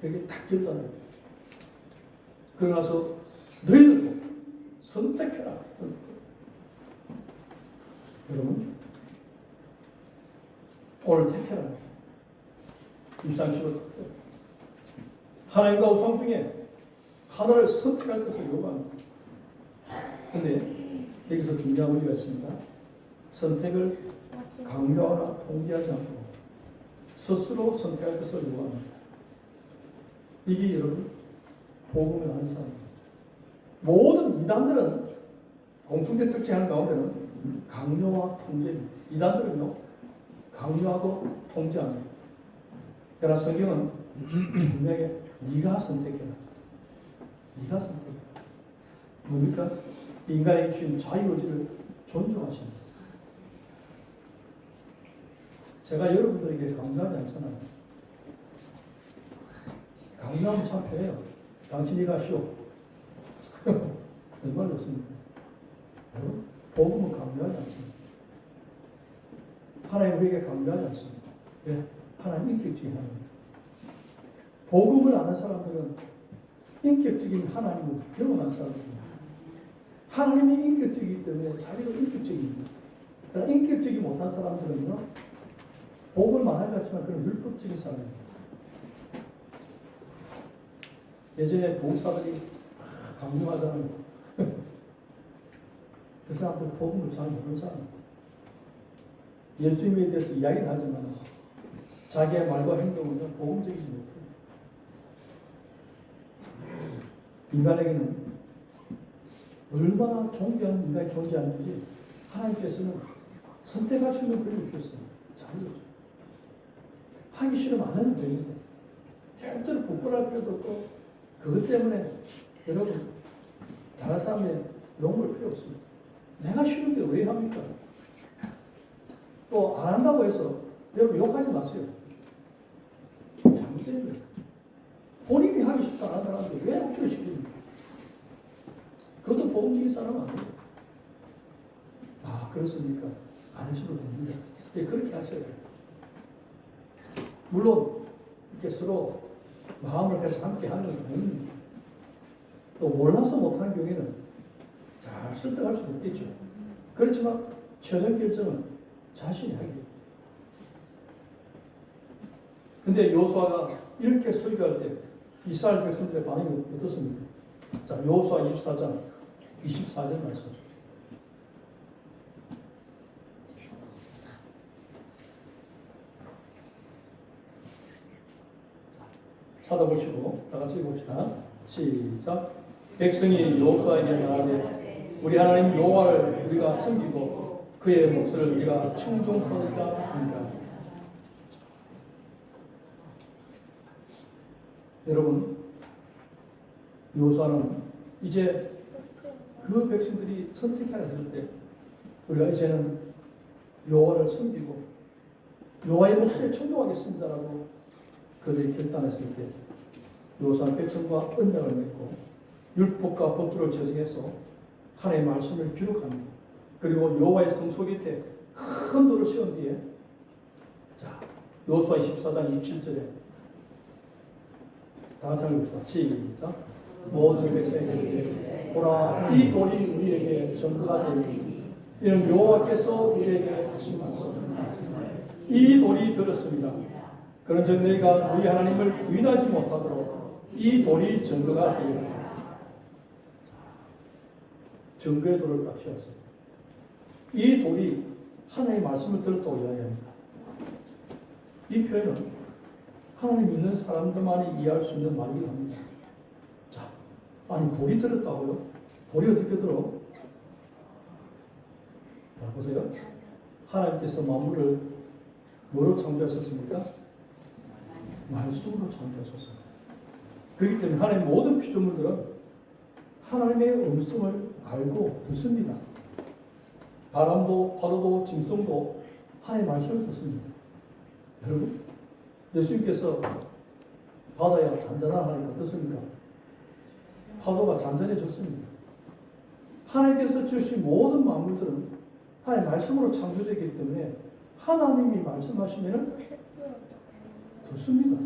그게 딱 결단해요. 그러나서 너희들도 선택해라. 여러분 오늘 택해라. 입상식을 하나님과 우상 중에 하나를 선택할 것을 요구합니다. 근데 여기서 중요한 문제가 있습니다. 선택을 강요하거나 통제하지 않고 스스로 선택할 것을 요구합니다. 이게 여러분 복음을 아는 사람입니다. 모든 이단들은 공통된 특징하는 가운데는 강요와 통제입니다. 이단들은요 강요하고 통제합니다. 그러나 성경은 분명히 네가 선택해라. 네가 선택해라. 뭡니까? 인간에게 주신 자유의지를 존중하십니다. 제가 여러분들에게 강요하지 않잖아요. 강요하면 참 편해요. 당신이 가시오. 얼마나 좋습니까? 여러분, 복음은 강요하지 않습니다. 하나님 우리에게 강요하지 않습니다. 왜? 하나님 인격적인 하나님입니다. 복음을 아는 사람들은 인격적인 하나님을 경험한 사람들입니다. 하나님이 인격적이기 때문에 자기도 인격적입니다. 그러나 인격적이 못한 사람들은요, 복을 말할 것 같지만 그런 율법적인 사람입니다. 예전에 부흥사들이 강요하잖아요. 그 사람들 복음을 잘 모르는 사람입니다. 예수님에 대해서 이야기는 하지만 자기의 말과 행동은 복음적이지 못해요. 인간에게는 얼마나 존귀한 인간이 존재하는지 하나님께서는 선택할 수 있는 권리를 주셨어요. 자유죠. 하기 싫으면 안 해도 되는데 절대로 부끄러울 필요도 없고 그것 때문에 여러분 다른 사람의 욕을 필요 없습니다. 내가 싫은데 왜 합니까? 또 안 한다고 해서 여러분 욕하지 마세요. 잘못된 거예요. 본인이 하기 싫다 안 한다는데 왜 억지로 시킵니까? 그것도 복음적인 사람은 아니에요. 아, 그렇습니까? 안 하셔도 됩니다. 네, 그렇게 하셔야 돼요. 물론, 이렇게 서로 마음을 같이 함께 하는 건 좋은 일이죠. 또 몰라서 못하는 경우에는 잘 설득할 수도 있겠죠. 그렇지만, 최종 결정은 자신이 하게 돼요. 근데 여호수아가 이렇게 설교할 때 이스라엘 백성들의 반응이 어떻습니까? 자, 여호수아 24장 24절 말씀. 찾아보시고 다 같이 봅시다. 시작. 백성이 여호수아에게 말하되 우리 하나님 여호와를 우리가 섬기고 그의 목소리를 우리가 청종하리라 합니다. 여러분, 여호수아는 이제 그 백성들이 선택하라 했을 때 우리가 이제는 여호와를 섬기고 여호와의 목소리에 청종하겠습니다라고 그들이 결단했을 때 여호수아는 백성과 언약을 맺고 율법과 법도를 제정해서 하나님의 말씀을 기록합니다. 그리고 여호와의 성소 곁에 큰 돌을 세운 뒤에 자, 여호수아 24장 27절에 다 같이 읽읍시다. 시작. 모든 백성에게 보라 이 돌이 우리에게 증거가 되니 이는 여호와께서 우리에게 하신 말씀 이 돌이 들었습니다. 그런즉 너희가 너희 하나님을 부인하지 못하도록 이 돌이 증거가 되리라. 증거의 돌을 딱 세웠습니다. 이 돌이 하나님의 말씀을 들었다고 이야기합니다. 이 표현은 하나님 믿는 사람들만이 이해할 수 있는 말이긴 합니다. 자, 아니 돌이 들었다고요? 돌이 어떻게 들어? 자, 보세요. 하나님께서 만물을 뭐로 창조하셨습니까? 말씀으로 창조하셨습니다. 그렇기 때문에 하나님 모든 피조물들은 하나님의 음성을 알고 듣습니다. 바람도 파도도 짐승도 하나님의 말씀을 듣습니다. 여러분, 예수님께서 바다야 잔잔하라 하니까 어떻습니까? 파도가 잔잔해졌습니다. 하나님께서 지으신 모든 만물들은 하나님의 말씀으로 창조되기 때문에 하나님이 말씀하시면 듣습니다.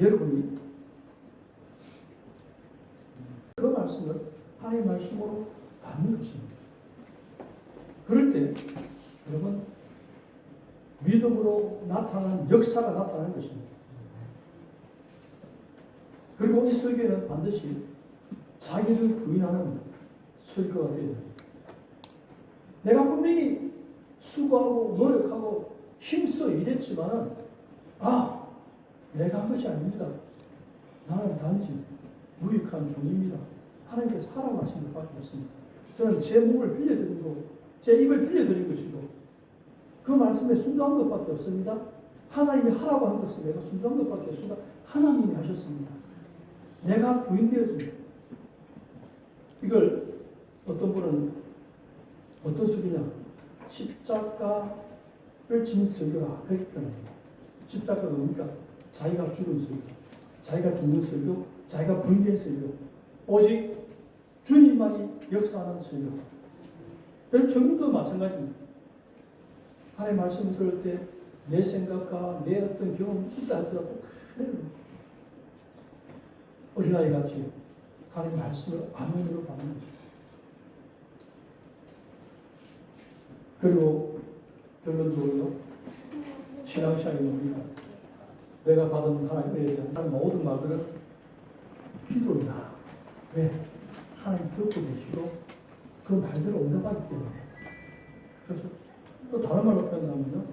여러분이 그 말씀을 하나님의 말씀으로 받는 것입니다. 그럴 때 여러분 믿음으로 나타나는 역사가 나타나는 것입니다. 그리고 이 설교는 반드시 자기를 부인하는 설교가 되어야 됩니다. 내가 분명히 수고하고 노력하고 힘써 일했지만은 내가 한 것이 아닙니다. 나는 단지 무익한 종입니다. 하나님께서 하라고 하신 것밖에 없습니다. 저는 제 몸을 빌려드리고 제 입을 빌려드린 것이고 그 말씀에 순종한 것밖에 없습니다. 하나님이 하라고 한 것을 내가 순종한 것밖에 없습니다. 하나님이 하셨습니다. 내가 부인되어집니다. 이걸 어떤 분은 어떤 설교냐? 십자가를 진 설교라 그렇게 표현합니다. 십자가가 뭡니까? 자기가 죽은 설교, 자기가 죽는 설교, 자기가 부인된 설교, 오직 주님만이 역사하는 설교. 여러분 정도 마찬가지입니다. 하나님의 말씀을 들을 때 내 생각과 내 어떤 경험이 있다 할지라도 어린아이 같이 하나님의 말씀을 아멘으로 받는 거죠. 그리고 결론적으로 신앙생활이 뭡니까? 내가 받은 하나님에 대한 모든 말들은 기도이다. 왜? 하나님 듣고 계시고 그 말대로 응답하기 때문에. 그래서 또 다른 말로 표현하면요,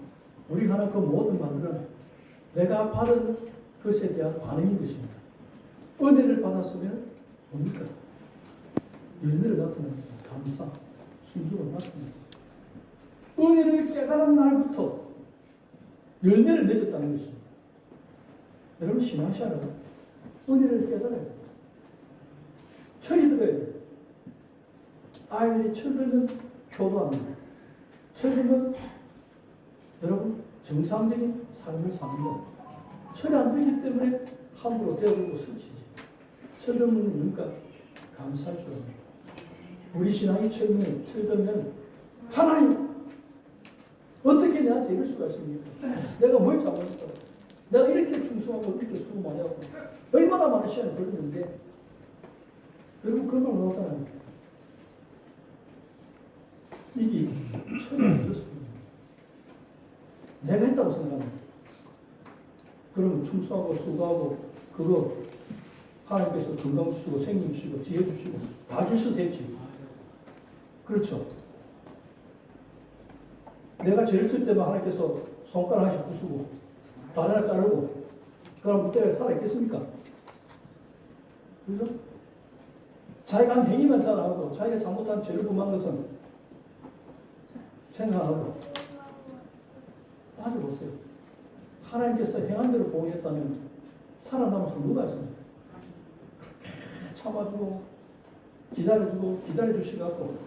우리가 하는 그 모든 말들은 내가 받은 것에 대한 반응인 것입니다. 은혜를 받았으면 뭡니까? 열매를 나타냅니다. 감사, 순종을 나타냅니다. 은혜를 깨달은 날부터 열매를 맺었다는 것입니다. 여러분 신앙생활은 은혜를 깨달아야 돼요. 철이 들어야 돼요. 아이들이 철 들면 효도합니다. 철 들면 여러분 정상적인 삶을 삽니다. 철이 안 들기 때문에 함부로 대어들고 설치지. 철 들면 뭡니까? 감사할 줄 압니다. 우리 신앙이 철들면 하나님 어떻게 내한테 이럴 수가 있습니까? 내가 뭘 잘못했다. 내가 이렇게 충성하고 이렇게 수고 많이 하고 얼마나 많은 시간을 걸리는데 여러분 그런 말 나오잖아요. 이게 철이 안 들었습니다. 내가 했다고 생각합니다. 그러면 충성하고 수고하고 그거 하나님께서 건강 주시고 생명 주시고 지혜 주시고 다 주셔서 했지. 그렇죠. 내가 죄를 질 때만 하나님께서 손가락 하나씩 부수고 다리 하나 자르고 그럼 그때 살아있겠습니까? 그래서 자기가 한 행위만 잘 안 하고 자기가 잘못한 죄를 범한 것은 생각하고 따져보세요. 하나님께서 행한 대로 보응했다면 살아남을 수 누가 있습니까? 참아주고 기다려주고 기다려주시고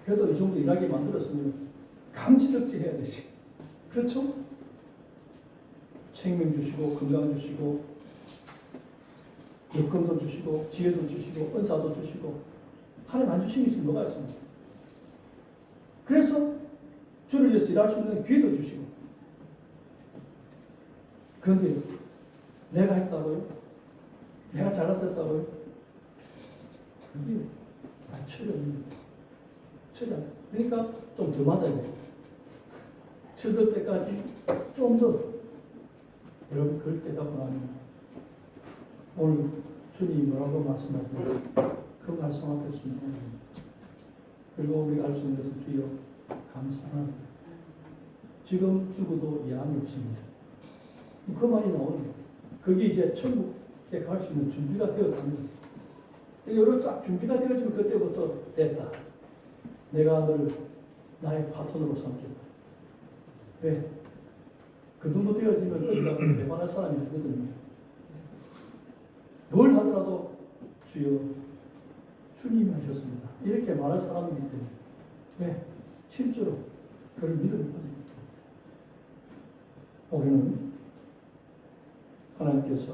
그래도 이 정도 일하게 만들었으면 감지덕지 해야 되지. 그렇죠? 생명 주시고 건강 주시고 여건도 주시고 지혜도 주시고 은사도 주시고 하나님 안 주신 게 있으면 뭐가 있습니까? 그래서 주를 위해서 일할 수 있는 기회도 주시고 그런데 내가 했다고요? 내가 잘났었다고요? 그게 다 철이 없습니다. 철이 안 그러니까 좀 더 맞아야 돼요. 철들 때까지 좀 더 여러분 그럴 때가 보나요? 오늘 주님이 뭐라고 말씀하세요? 그 말씀 앞에 순종합니다. 그리고 우리가 알 수 있는 것은 주여 감사합니다. 지금 죽어도 양이 없습니다. 그 말이 나오는 그게 이제 천국에 갈 수 있는 준비가 되어가는 거죠. 여러 딱 준비가 되어지면 그때부터 됐다. 내가 널 나의 파트너로 삼겠다. 왜? 그 정도 되어지면 어디가 대단한 사람이 되거든요. 뭘 하더라도 주여 주님이 하셨습니다. 이렇게 말할 사람이기 때문에 왜? 실제로 그를 믿음을 가지고 우리는 하나님께서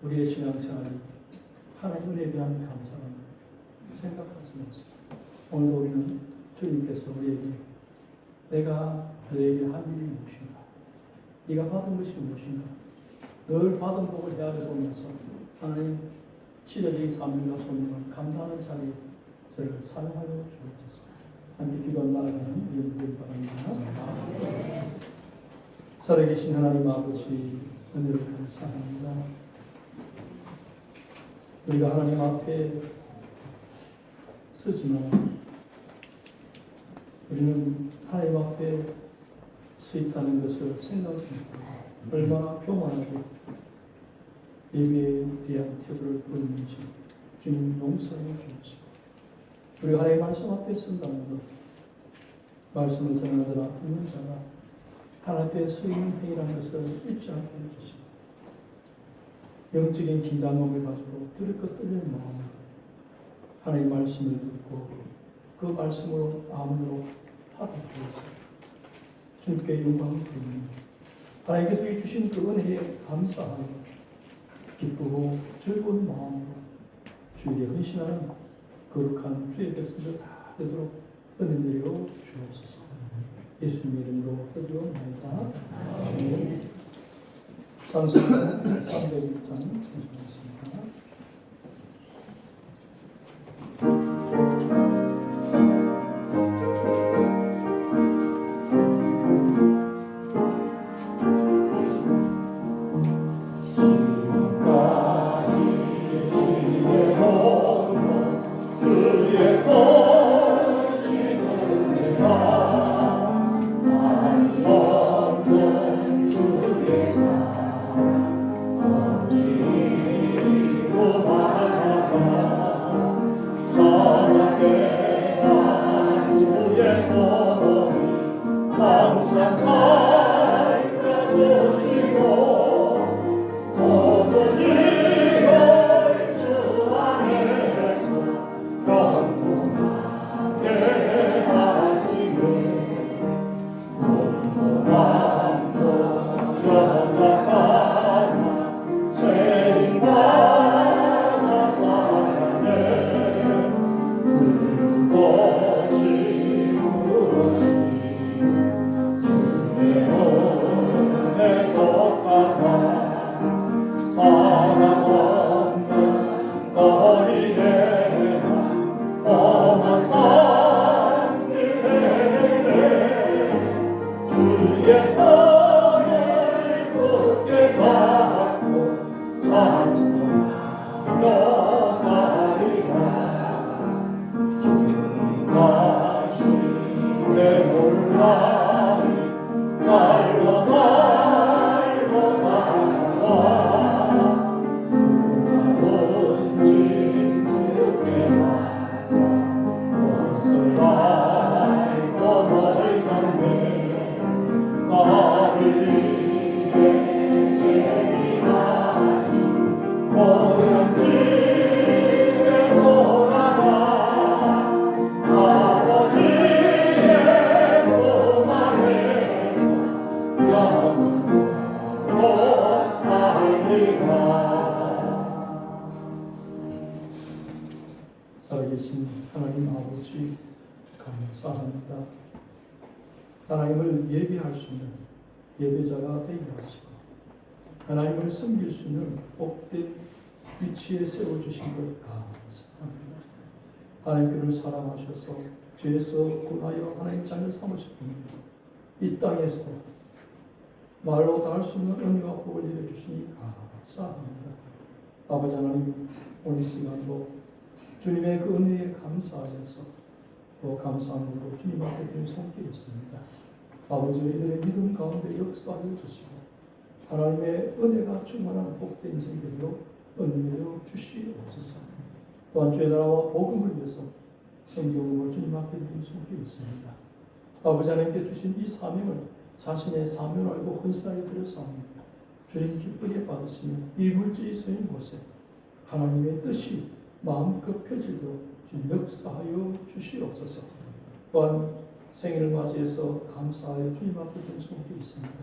우리의 신앙생활이 하나님 은혜에 대한 감사를 생각하시면서 오늘도 우리는 주님께서 우리에게 내가 너에게 한 일이 무엇인가? 네가 받은 것이 무엇인가? 늘 받은 복을 헤아려보면서 하나님 치료적인 사명과 소명을 감당하는 자리에 저를 사용하여 주옵소서. 함께 기도한 나아가는 우리 바랍니다. 살아계신 하나님 아버지 은혜를 감사합니다. 우리가 하나님 앞에 서지만 우리는 하나님 앞에 서 있다는 것을 생각합니다. 얼마나 교만하고 예배에 대한 태도를 보이는지 주님 용서해 주옵소서. 우리 하나님 말씀 앞에 선다는 것, 말씀을 전하더라 듣는 자가 하나님 앞에 서 있는 행위라는 것을 잊지 않게 해주시고 영적인 긴장감을 가지고 들을 것 떨리는 마음으로 하나님 말씀을 듣고 그 말씀으로 아멘으로 합합해서 주님께 영광을 드립니다. 하나님께서 주신 그 은혜에 감사하며 기쁘고 즐거운 마음으로 주에게 헌신하는 거룩한 주의 백성들 다 되도록 은혜 드려 주옵소서. 예수님 이름으로 기도합니다. 아멘. 찬송가 301장 찬송하겠습니다. 살아계신 하나님 아버지 감사합니다. 하나님을 예배할 수 있는 예배자가 되게 하시고 하나님을 섬길 수 있는 복된 위치에 세워주신 것 감사합니다. 하나님께를 사랑하셔서 죄에서 구하여 하나님 자녀 삼으셨습니다. 이 땅에서 말로 다 할 수 없는 은혜와 복을 내려주시니 감사합니다. 아버지 하나님, 오늘 시간도 주님의 그 은혜에 감사하여서 또 감사함으로 주님 앞에 드린 손길이 있습니다. 아버지, 이들의 믿음 가운데 역사하여 주시고 하나님의 은혜가 충만한 복된 인생 되도록 은혜여 주시옵소서. 또한 주의 나라와 복음을 위해서 성경을 주님 앞에 드린 손길이 있습니다. 아버지 하나님께 주신 이 사명을 자신의 사명을 알고 헌신하여 드렸사옵니다. 주님 기쁘게 받으시며 이 물질이 서인 곳에 하나님의 뜻이 마음껏 펼치도록 주님 역사하여 주시옵소서. 또한 생일을 맞이해서 감사하여 주님 앞에 드린 손길이 있습니다.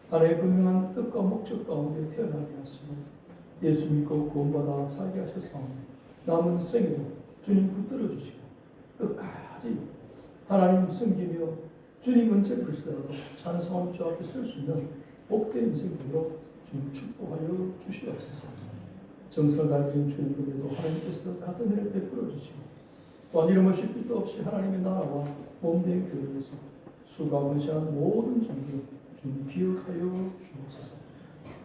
하나님의 분명한 뜻과 목적 가운데 태어나게 하시고 예수 믿고 구원받아 살게 하셨사오니 남은 생에도 주님 붙들어 주시고 끝까지 하나님 섬기며 주님 은혜 부시더라도 찬송한 주 앞에 설 수 있는 복된 인생 되도록 주님 축복하여 주시옵소서. 정성을 다하신 주님께도 하나님께서 같은 은혜를 베풀어 주시고 또한 이름 없이 뜻도 없이 하나님의 나라와 몸된 교회에서 수가 헌신한 모든 종교 주님 기억하여 주옵소서.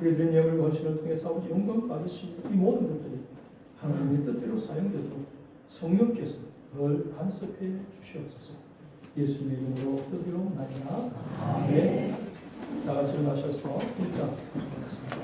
우리 주님의 헌신을 통해서 아버지 영광 받으시고 이 모든 것들이 하나님의 뜻대로 사용되도록 성령께서 늘 간섭해 주시옵소서. 예수님의 이름으로 기도드리옵나이다. 아멘. 다 같이 일어나셔서 일장 하겠습니다.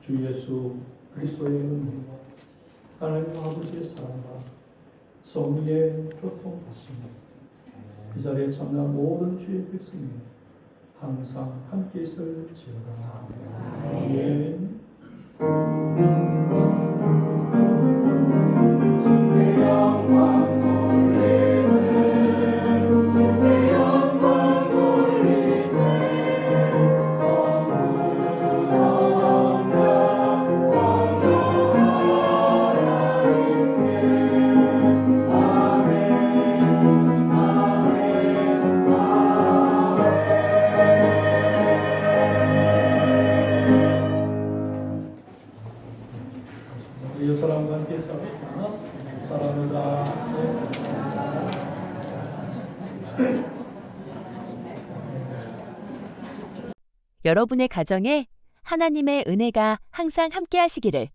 주 예수 그리스도의 은혜와 하나님 아버지의 사랑과 성령의 교통받습니다. 이 자리에 참여한 모든 주의 백성이 항상 함께 있을지어다. 아멘. 우리 사람과 함께 싸우자. 사랑합니다. 여러분의 가정에 하나님의 은혜가 항상 함께 하시기를